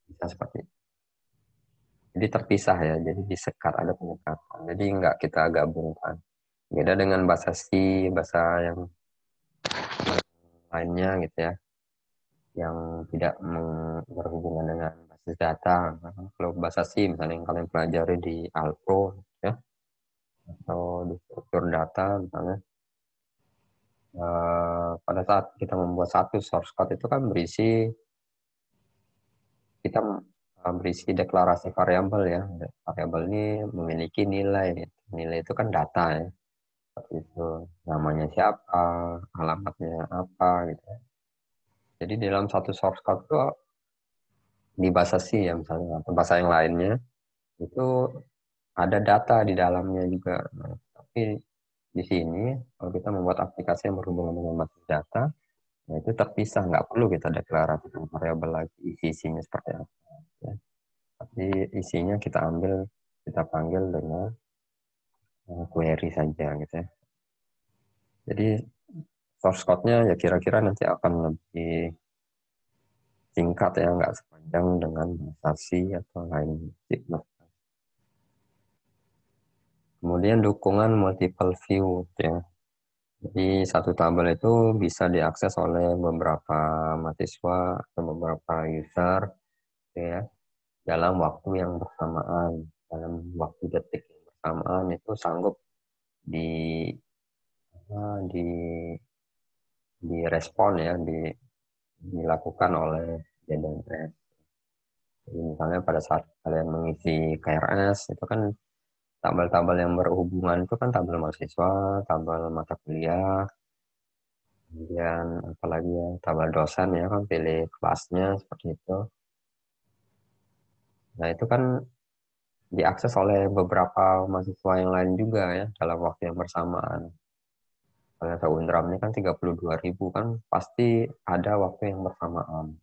Bisa seperti itu. Jadi terpisah ya, jadi disekat, ada penyekatan. Jadi nggak kita gabungkan. Beda dengan bahasa C, bahasa yang lainnya gitu ya, yang tidak berhubungan dengan basis data. Nah, kalau bahasa C misalnya yang kalian pelajari di Alpro ya, atau di struktur data misalnya, pada saat kita membuat satu source code itu kan kita berisi deklarasi variabel ya. Variabel ini memiliki nilai. Nilai itu kan data ya. Seperti itu. Namanya siapa, alamatnya apa gitu. Jadi dalam satu source code itu di bahasa C ya misalnya atau bahasa yang lainnya itu ada data di dalamnya juga. Nah, tapi di sini kalau kita membuat aplikasi yang berhubungan dengan basis data, nah itu terpisah, nggak perlu kita deklarasikan variabel lagi isinya seperti apa. Ya. Tapi isinya kita panggil dengan query saja gitu ya. Jadi source code-nya ya kira-kira nanti akan lebih singkat ya, nggak sepanjang dengan bahasa C atau lain. Kemudian dukungan multiple view ya. Jadi satu tabel itu bisa diakses oleh beberapa mahasiswa atau beberapa user ya dalam waktu yang bersamaan, dalam waktu detik yang bersamaan itu sanggup di di direspon ya, dilakukan oleh DBMS. Jadi misalnya pada saat kalian mengisi KRS itu kan tabel-tabel yang berhubungan itu kan tabel mahasiswa, tabel mata kuliah, kemudian apalagi ya tabel dosen ya kan pilih kelasnya seperti itu. Nah itu kan diakses oleh beberapa mahasiswa yang lain juga ya dalam waktu yang bersamaan. Ternyata Unram ini kan 32.000 kan pasti ada waktu yang bersamaan.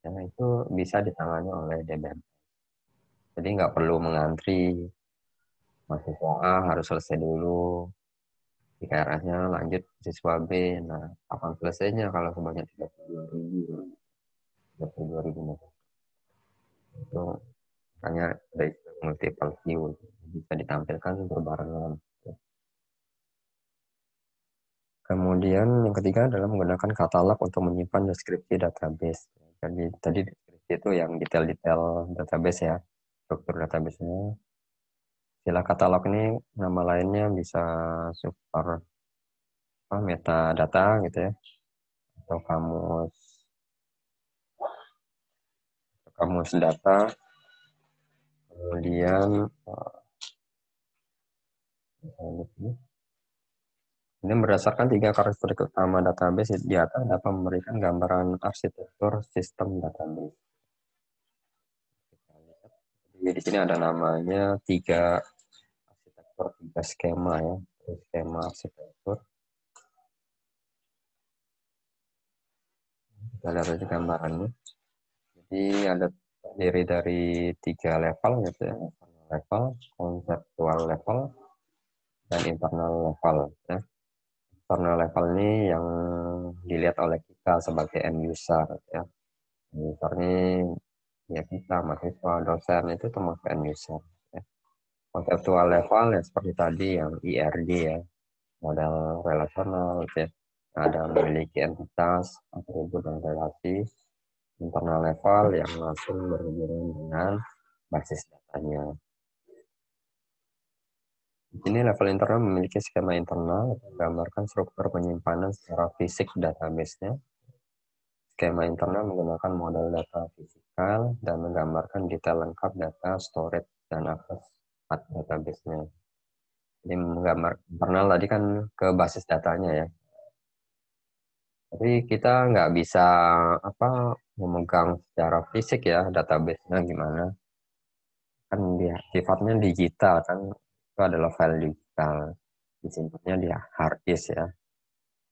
Ya, itu bisa ditangani oleh DBM. Jadi nggak perlu mengantri mahasiswa A harus selesai dulu di KRS-nya lanjut siswa B. Nah, kapan selesainya kalau sebanyak 32.000 itu hanya ada multiple view bisa ditampilkan berbarengan. Kemudian yang ketiga adalah menggunakan katalog untuk menyimpan deskripsi database. Jadi tadi deskripsi itu yang detail-detail database ya, struktur database-nya. Istilah katalog ini nama lainnya bisa super metadata gitu ya, atau kamus kamus data, kemudian ini berdasarkan 3 karakteristik utama database di atas dapat memberikan gambaran arsitektur sistem database. Jadi di sini ada namanya 3 arsitektur, 3 skema ya, skema arsitektur. Kita lihat aja gambarannya. Jadi ada terdiri dari 3 level gitu ya, level, konseptual level, dan internal level ya. Internal level ini yang dilihat oleh kita sebagai end user ya. End user ini ya kita, mahasiswa, dosen itu termasuk end user ya. Konseptual level ya seperti tadi yang IRD ya, model relasional gitu ya. Ada memiliki entitas, atribut, dan relasi. Internal level yang langsung berhubungan dengan basis datanya. Di sini level internal memiliki skema internal, menggambarkan struktur penyimpanan secara fisik database-nya. Skema internal menggunakan model data fisikal dan menggambarkan detail lengkap data, storage, dan akses database-nya. Jadi menggambar internal tadi kan ke basis datanya ya. Tapi kita nggak bisa memegang secara fisik ya database-nya gimana. Kan dia sifatnya digital kan, itu adalah file digital, disimpannya di hard disk ya.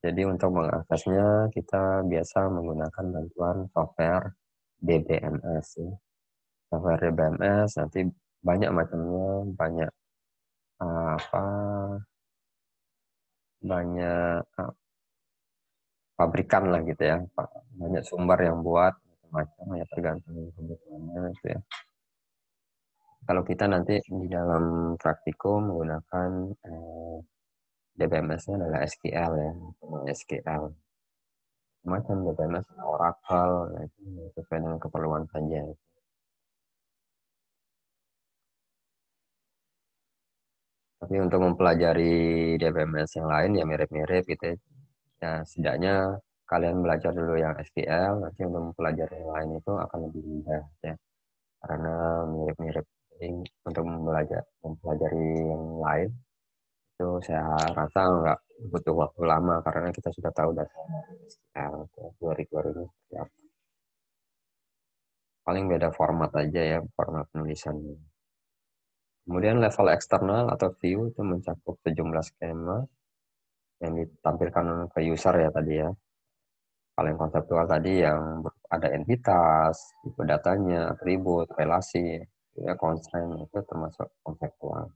Jadi untuk mengaksesnya kita biasa menggunakan bantuan software DBMS ya. Software DBMS nanti banyak macamnya, banyak banyak pabrikan lah gitu ya, banyak sumber yang buat macam-macam ya, tergantung kebutuhannya gitu ya. Kalau kita nanti di dalam praktikum menggunakan DBMS-nya adalah SQL ya, SQL. Macam DBMS, Oracle, nah itu sesuai dengan keperluan saja. Tapi untuk mempelajari DBMS yang lain ya mirip-mirip gitu ya, setidaknya kalian belajar dulu yang SQL, nanti untuk mempelajari yang lain itu akan lebih mudah ya, karena mirip-mirip. Jadi untuk mempelajari yang lain itu saya rasa nggak butuh waktu lama karena kita sudah tahu dasar SQL, teori-teori ini seperti apa. Paling beda format aja ya, format penulisannya. Kemudian level eksternal atau view itu mencakup sejumlah skema yang ditampilkan ke user ya tadi ya. Paling konseptual tadi yang ada entitas, tipe datanya, atribut, relasi, ya, constraint itu termasuk konseptual.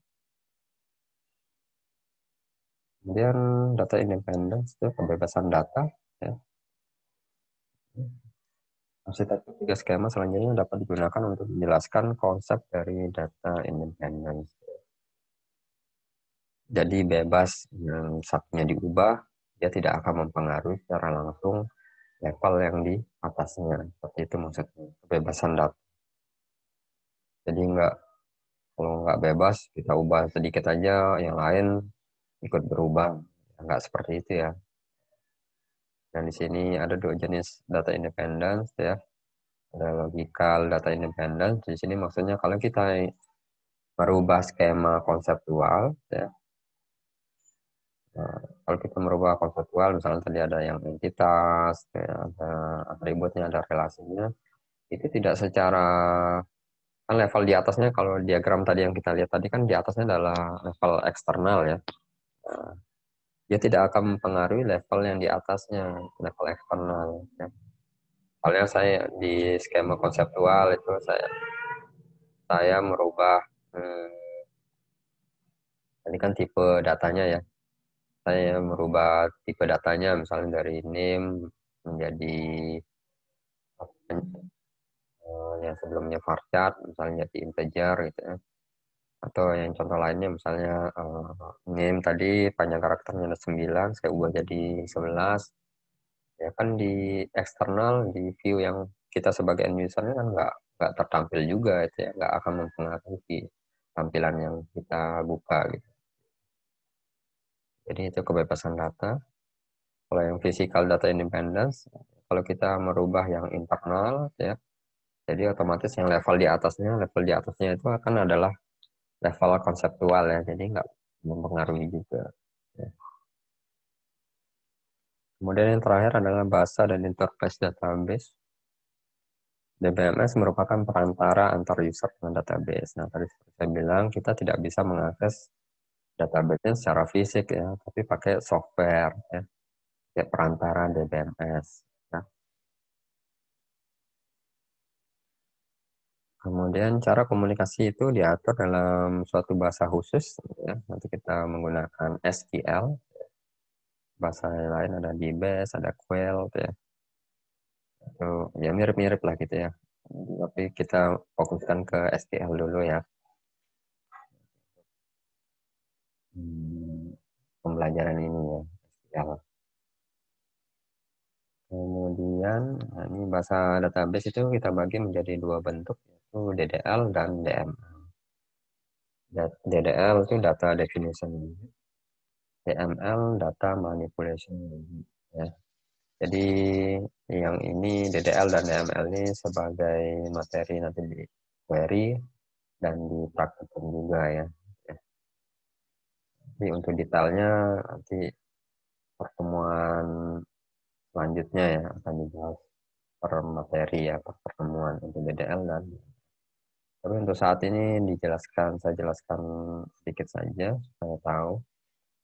Kemudian data independence itu kebebasan data ya. Arsitektur 3 skema selanjutnya dapat digunakan untuk menjelaskan konsep dari data independence. Jadi bebas, yang satunya diubah, dia tidak akan mempengaruhi secara langsung level yang di atasnya. Seperti itu maksudnya, kebebasan data. Jadi kalau nggak bebas, kita ubah sedikit aja, yang lain ikut berubah. Nggak seperti itu ya. Dan di sini ada 2 jenis data independence ya. Ada logical data independence. Di sini maksudnya kalau kita merubah skema konseptual ya. Nah, kalau kita merubah konseptual, misalnya tadi ada yang entitas, ada atributnya, ada relasinya, itu tidak secara kan level di atasnya, kalau diagram tadi yang kita lihat tadi kan di atasnya adalah level eksternal ya. Nah, dia tidak akan mempengaruhi level yang di atasnya, level eksternal. Ya. Soalnya saya di skema konseptual itu saya merubah ini kan tipe datanya ya. Saya merubah tipe datanya misalnya dari name menjadi yang sebelumnya varchar misalnya jadi integer gitu ya. Atau yang contoh lainnya misalnya name tadi panjang karakternya ada 9, saya ubah jadi 11. Ya kan di eksternal, di view yang kita sebagai end usernya kan nggak tertampil juga itu ya, nggak akan mempengaruhi tampilan yang kita buka gitu. Jadi itu kebebasan data. Kalau yang physical data independence, kalau kita merubah yang internal ya, Jadi otomatis yang level di atasnya itu akan adalah level konseptual ya, jadi nggak mempengaruhi juga. Ya. Kemudian yang terakhir adalah bahasa dan interface database. DBMS merupakan perantara antar user dengan database. Nah, tadi seperti saya bilang, kita tidak bisa mengakses database-nya secara fisik ya, tapi pakai software ya, kayak perantara DBMS. Ya. Kemudian cara komunikasi itu diatur dalam suatu bahasa khusus ya. Nanti kita menggunakan SQL. Bahasa lain ada DBase, ada Quell ya. Itu ya mirip-mirip lah gitu ya. Tapi kita fokuskan ke SQL dulu ya. Pembelajaran ini ya, SQL. Kemudian, nah ini bahasa database itu kita bagi menjadi dua bentuk, yaitu DDL dan DML. DDL itu data definition, DML data manipulation. Ya. Jadi yang ini DDL dan DML ini sebagai materi nanti di query dan dipraktikkan juga ya. Jadi untuk detailnya nanti pertemuan selanjutnya ya akan dibahas per materi ya, per pertemuan untuk DDL dan tapi untuk saat ini saya jelaskan sedikit saja supaya tahu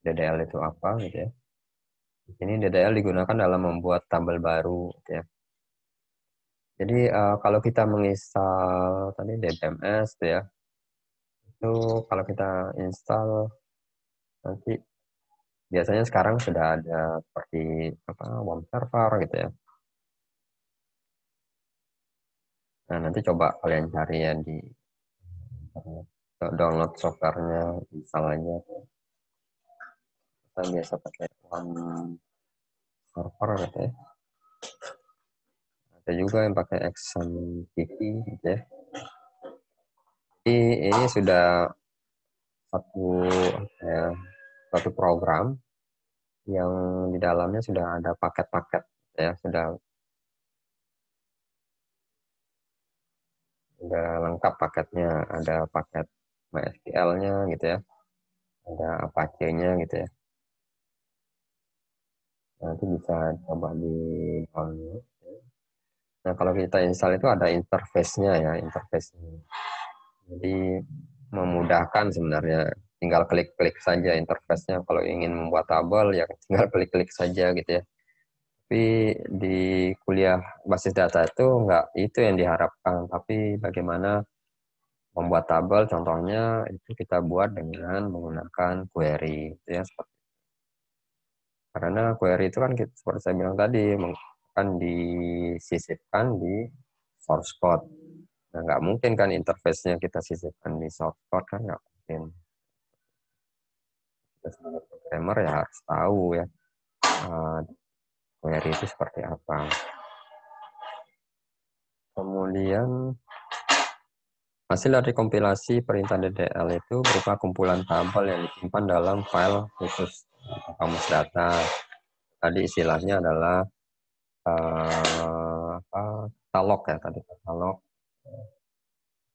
DDL itu apa gitu ya. Di sini DDL digunakan dalam membuat tabel baru gitu ya. Jadi kalau kita menginstal tadi DBMS gitu ya, itu kalau kita install nanti biasanya sekarang sudah ada seperti One Server gitu ya. Nah, nanti coba kalian cari ya di internet. Download softwarenya, install aja. Kita biasa pakai One Server gitu ya. Ada juga yang pakai XAMPP gitu ya. Jadi ini sudah satu program yang di dalamnya sudah ada paket-paket ya, sudah lengkap paketnya, ada paket MySQL-nya gitu ya, ada Apache-nya gitu ya. Nanti bisa coba di download. Nah, kalau kita install itu ada interface-nya ya, interface-nya. Jadi memudahkan sebenarnya, tinggal klik-klik saja interface-nya. Kalau ingin membuat tabel ya tinggal klik-klik saja gitu ya. Tapi di kuliah basis data itu enggak itu yang diharapkan, tapi bagaimana membuat tabel contohnya itu kita buat dengan menggunakan query gitu ya, seperti karena query itu kan seperti saya bilang tadi akan disisipkan di source code. Nah, nggak mungkin kan interface-nya kita sisipkan di source code kan nggak mungkin. Kita sebagai programmer ya harus tahu ya query itu seperti apa. Kemudian hasil dari kompilasi perintah DDL itu berupa kumpulan tabel yang disimpan dalam file khusus kamus data. Tadi istilahnya adalah katalog ya, tadi katalog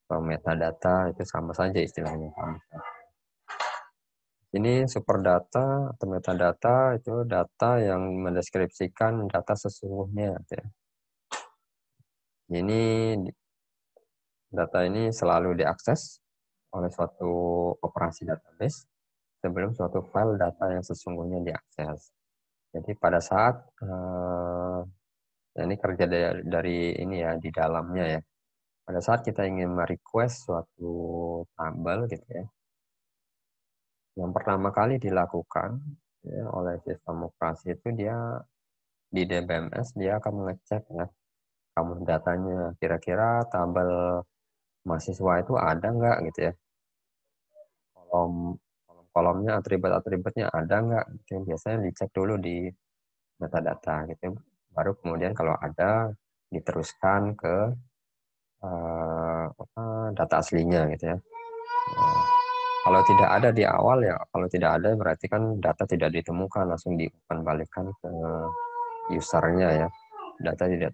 atau metadata itu sama saja istilahnya. Ini super data atau metadata itu data yang mendeskripsikan data sesungguhnya. Ya. Ini data ini selalu diakses oleh suatu operasi database sebelum suatu file data yang sesungguhnya diakses. Jadi pada saat ini kerja dari ini ya di dalamnya ya. Pada saat kita ingin merequest suatu tabel gitu ya, yang pertama kali dilakukan ya, oleh sistem operasi itu dia di DBMS dia akan mengecek ya kamus datanya, kira-kira tabel mahasiswa itu ada nggak gitu ya, kolomnya atribut-atributnya ada nggak gitu. Biasanya dicek dulu di metadata gitu, baru kemudian kalau ada diteruskan ke data aslinya gitu ya. Kalau tidak ada di awal ya, kalau tidak ada berarti kan data tidak ditemukan, langsung diumpan balikan ke usernya ya. Data tidak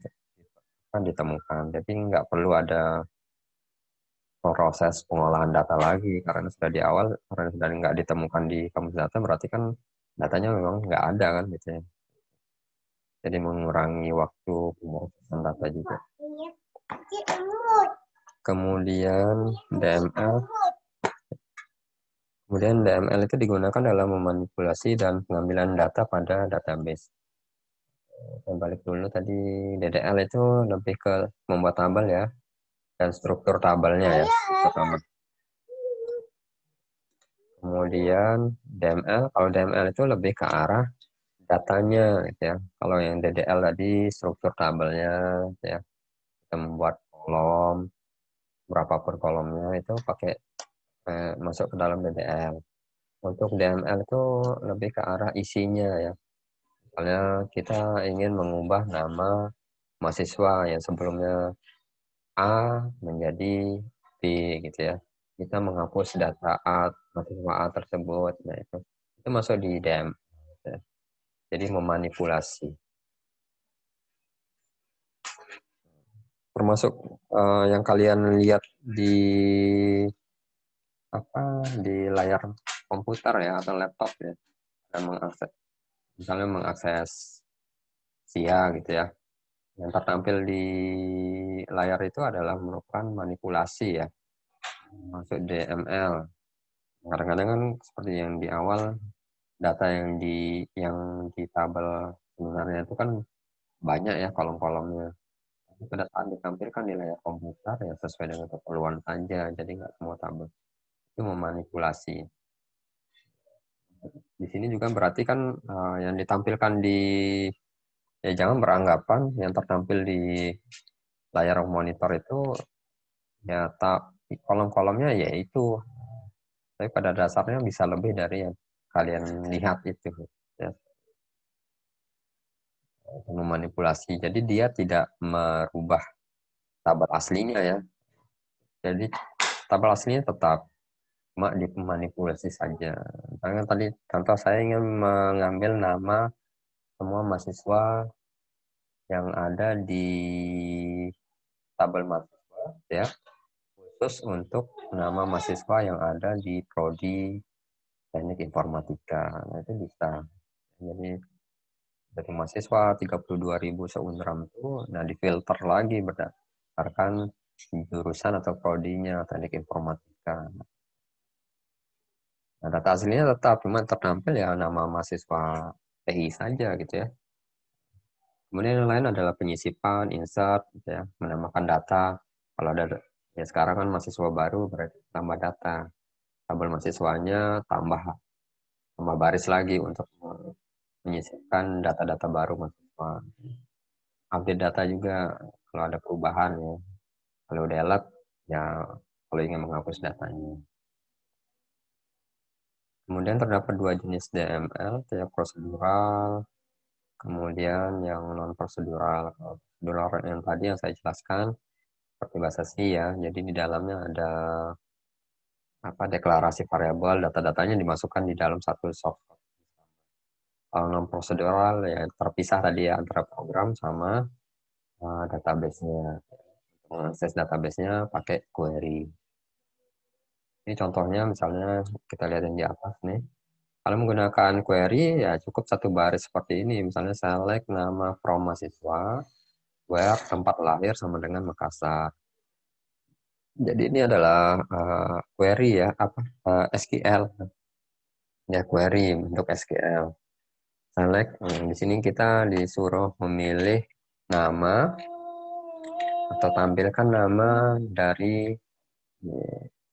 akan ditemukan. Jadi nggak perlu ada proses pengolahan data lagi karena sudah di awal, karena sudah nggak ditemukan di kamus data, berarti kan datanya memang nggak ada kan gitu ya. Jadi mengurangi waktu pemrosesan data juga. Kemudian DML itu digunakan dalam memanipulasi dan pengambilan data pada database. Saya balik dulu tadi, DDL itu lebih ke membuat tabel ya, dan struktur tabelnya ya. Kemudian DML, kalau DML itu lebih ke arah datanya gitu ya. Kalau yang DDL tadi struktur tabelnya gitu ya. Kita membuat kolom, berapapun kolomnya itu pakai masuk ke dalam DDL. Untuk DML itu lebih ke arah isinya ya. Misalnya kita ingin mengubah nama mahasiswa yang sebelumnya A menjadi B gitu ya. Kita menghapus data A, mahasiswa A tersebut. Nah, itu masuk di DM. Ya. Jadi memanipulasi. Termasuk yang kalian lihat di layar komputer ya atau laptop ya. Dan misalnya mengakses SIA gitu ya. Yang tertampil di layar itu adalah merupakan manipulasi ya. Masuk DML. Kadang-kadang kan seperti yang di awal, data yang di tabel sebenarnya itu kan banyak ya kolom-kolomnya. Tapi pada saat ditampilkan di layar komputer ya sesuai dengan keperluan saja, jadi nggak semua tabel. Itu memanipulasi. Di sini juga berarti kan yang ditampilkan ya jangan beranggapan yang tertampil di layar monitor itu ya kolom-kolomnya yaitu, tapi pada dasarnya bisa lebih dari yang kalian lihat itu ya. Memanipulasi, jadi dia tidak merubah tabel aslinya ya, jadi tabel aslinya tetap cuma dimanipulasi saja. Misalnya tadi contoh saya ingin mengambil nama semua mahasiswa yang ada di tabel mahasiswa ya, khusus untuk nama mahasiswa yang ada di prodi teknik informatika. Nah, itu bisa. Jadi dari mahasiswa 32.000 seunram itu, nah difilter lagi berdasarkan jurusan atau prodinya teknik informatika. Nah, data aslinya tetap, cuma tertampil ya nama mahasiswa TI saja gitu ya. Kemudian yang lain adalah penyisipan, insert, gitu ya, menambahkan data. Kalau ada ya sekarang kan mahasiswa baru berarti tambah data. Tabel mahasiswanya tambah baris lagi untuk menyisipkan data-data baru mahasiswa. Update data juga kalau ada perubahan ya. Kalau delete ya kalau ingin menghapus datanya. Kemudian terdapat dua jenis DML, ya prosedural, kemudian yang non prosedural. Prosedural yang tadi yang saya jelaskan seperti bahasa C ya. Jadi di dalamnya ada deklarasi variabel, data-datanya dimasukkan di dalam satu software. Kalau non prosedural ya terpisah tadi ya antara program sama database-nya. Mengakses database-nya pakai query. Ini contohnya misalnya kita lihat yang di atas nih. Kalau menggunakan query ya cukup satu baris seperti ini. Misalnya select nama from mahasiswa, where tempat lahir sama dengan Makassar. Jadi ini adalah query ya, SQL. Ya query bentuk SQL. Select, di sini kita disuruh memilih nama atau tampilkan nama dari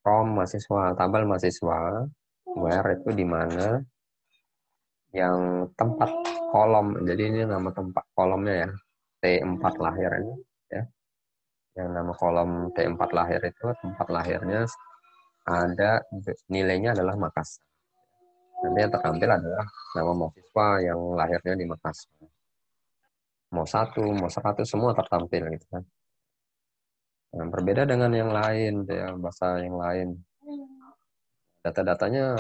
from mahasiswa, tabel mahasiswa, where itu di mana, yang tempat kolom, jadi ini nama tempat kolomnya ya, T4 lahir ini ya. Yang nama kolom T4 lahir itu tempat lahirnya ada nilainya adalah Makassar. Nanti yang tertampil adalah nama mahasiswa yang lahirnya di Makassar. Mau 1, mau 100 semua tertampil gitu kan. Nah, berbeda dengan yang lain ya, bahasa yang lain. Data-datanya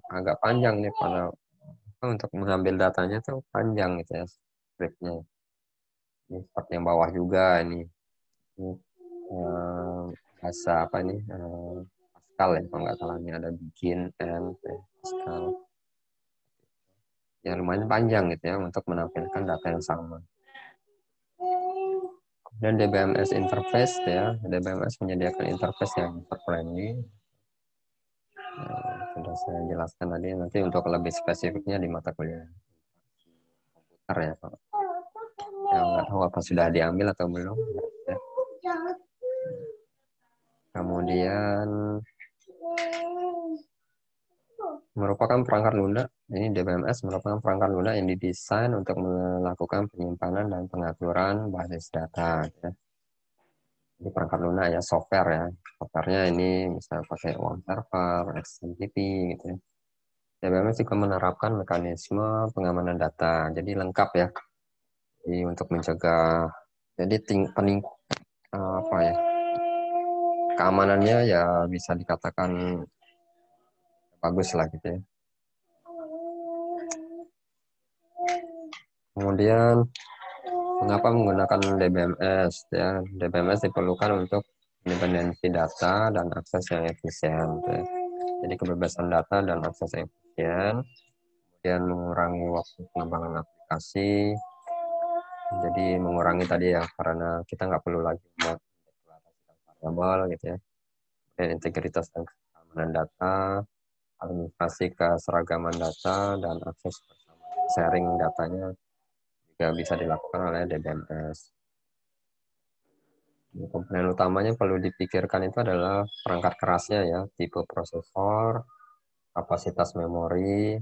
agak panjang nih pada untuk mengambil datanya tuh panjang gitu ya scriptnya. Ini seperti yang bawah juga ini. Ini bahasa apa ini? Pascal ya, kalau nggak salah ini ada begin and Pascal. Ya lumayan panjang gitu ya untuk menampilkan data yang sama. Dan DBMS interface ya, DBMS menyediakan interface yang user friendly. Sudah saya jelaskan tadi, nanti untuk lebih spesifiknya di mata kuliah komputer ya Pak. Yang nggak tahu apa sudah diambil atau belum. Ya. Kemudian merupakan perangkat lunak. Ini DBMS merupakan perangkat lunak yang didesain untuk melakukan penyimpanan dan pengaturan basis data. Ya. Ini perangkat lunak ya, software ya. Softwarenya ini bisa pakai uang server, XMPP gitu ya. DBMS juga menerapkan mekanisme pengamanan data. Jadi lengkap ya. Jadi untuk mencegah, jadi apa ya, keamanannya ya bisa dikatakan bagus lah gitu ya. Kemudian mengapa menggunakan DBMS ya? DBMS diperlukan untuk independensi data dan akses yang efisien. Ya. Jadi kebebasan data dan akses yang efisien, kemudian mengurangi waktu pengembangan aplikasi. Jadi mengurangi tadi ya, karena kita nggak perlu lagi membuat variabel gitu ya. Dan integritas dan keamanan data, administrasi keseragaman data, dan akses sharing datanya juga bisa dilakukan oleh DBMS. Komponen utamanya perlu dipikirkan itu adalah perangkat kerasnya ya, tipe prosesor, kapasitas memori,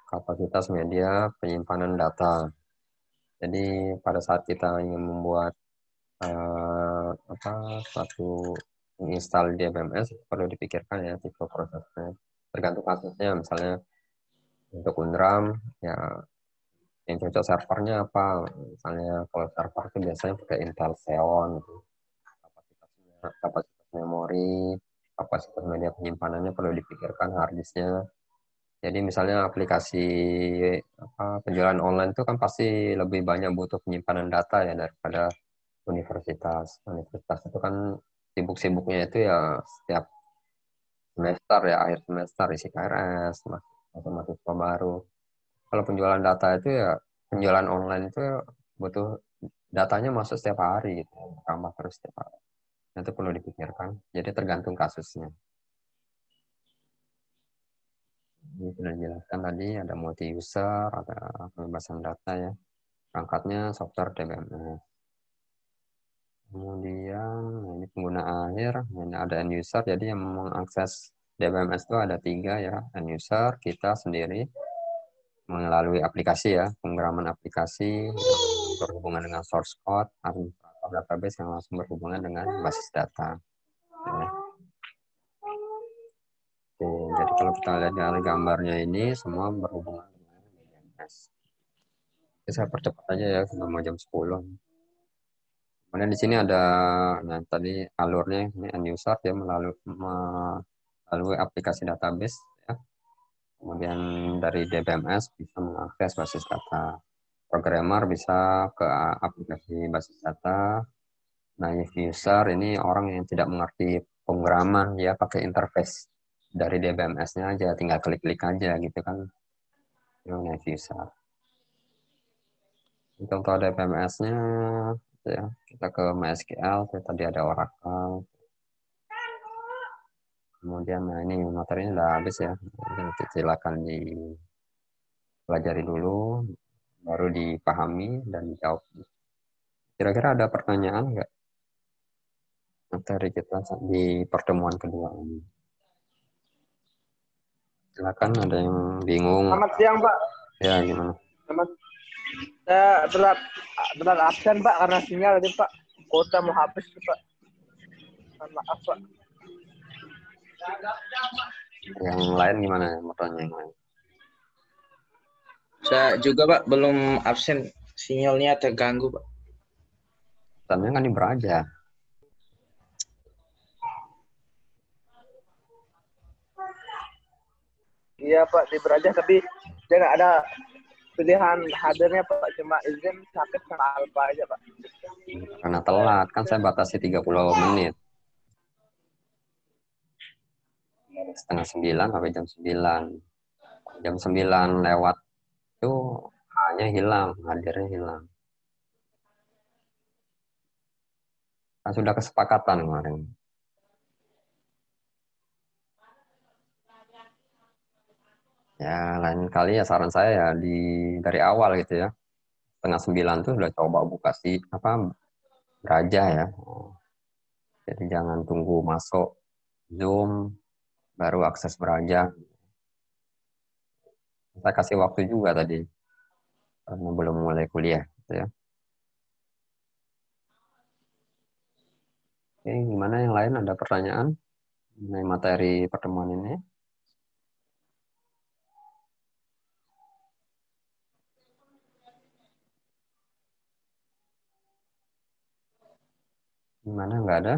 kapasitas media penyimpanan data. Jadi pada saat kita ingin membuat suatu menginstal DBMS perlu dipikirkan ya tipe prosesnya. Tergantung kasusnya, misalnya untuk Unram ya yang cocok servernya apa. Misalnya kalau server itu biasanya pakai Intel Xeon gitu. Kapasitas memori, kapasitas media penyimpanannya perlu dipikirkan, harddisknya. Jadi misalnya aplikasi penjualan online itu kan pasti lebih banyak butuh penyimpanan data ya daripada universitas. Universitas itu kan sibuk-sibuknya itu ya setiap semester ya, akhir semester isi KRS, masuk mahasiswa baru. Kalau penjualan data itu ya, penjualan online itu butuh datanya masuk setiap hari gitu, tambah terus setiap hari. Itu perlu dipikirkan. Jadi tergantung kasusnya. Ini sudah dijelaskan tadi, ada multi user, ada kebebasan data ya. Perangkatnya software DBMS. Kemudian ini pengguna akhir, ini ada end user. Jadi yang mengakses DBMS itu ada 3 ya, end user, kita sendiri melalui aplikasi ya, pemrograman aplikasi yang berhubungan dengan source code, administrator database yang langsung berhubungan dengan basis data. Ya. Oke, jadi kalau kita lihat dari gambarnya ini semua berhubungan dengan DBMS. Saya percepat aja ya, sudah mau jam 10. Kemudian di sini ada, nah tadi alurnya ini end user ya melalui aplikasi database ya. Kemudian dari DBMS bisa mengakses basis data. Programmer bisa ke aplikasi basis data. Naive user ini orang yang tidak mengerti pemrograman ya, pakai interface dari DBMS-nya aja, tinggal klik-klik aja gitu kan. Itu naive user. Contoh DBMS-nya ya, kita ke MySQL, tadi ada Oracle. Kemudian nah ini materinya udah habis ya. Nanti silakan dipelajari dulu, baru dipahami dan dijawab. Kira-kira ada pertanyaan nggak materi kita di pertemuan kedua ini? Silakan, ada yang bingung. Selamat siang, Pak. Ya, gimana? Selamat. Saya berat absen, Pak, karena sinyal tadi, Pak. Kuota mau habis, Pak. Maaf, Pak. Yang lain gimana? Mau tanya yang lain? Saya juga, Pak, belum absen. Sinyalnya terganggu, Pak. Tanya kan di Beraja. Iya, Pak, di Beraja, tapi dia nggak ada pilihan hadirnya Pak, cuma izin sakit sama alfa aja Pak. Karena telat, kan saya batasi 30 menit. Setengah 9 sampai jam 9. Jam 9 lewat itu hanya hilang, hadirnya hilang. Kan sudah kesepakatan kemarin. Ya, lain kali ya saran saya ya dari awal gitu ya. Setengah 9 tuh udah coba buka Braja ya. Jadi jangan tunggu masuk Zoom baru akses Braja. Saya kasih waktu juga tadi karena belum mulai kuliah gitu ya. Oke, gimana yang lain, ada pertanyaan mengenai materi pertemuan ini? Gimana, nggak ada?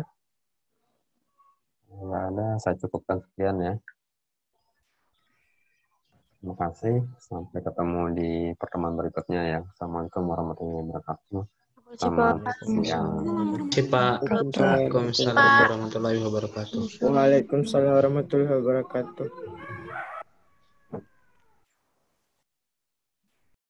Nggak ada, saya cukupkan sekian ya. Terima kasih, sampai ketemu di pertemuan berikutnya ya. Assalamualaikum warahmatullahi wabarakatuh. Selamat siang. Oke Pak. Waalaikumsalam warahmatullahi wabarakatuh. Waalaikumsalam warahmatullahi wabarakatuh.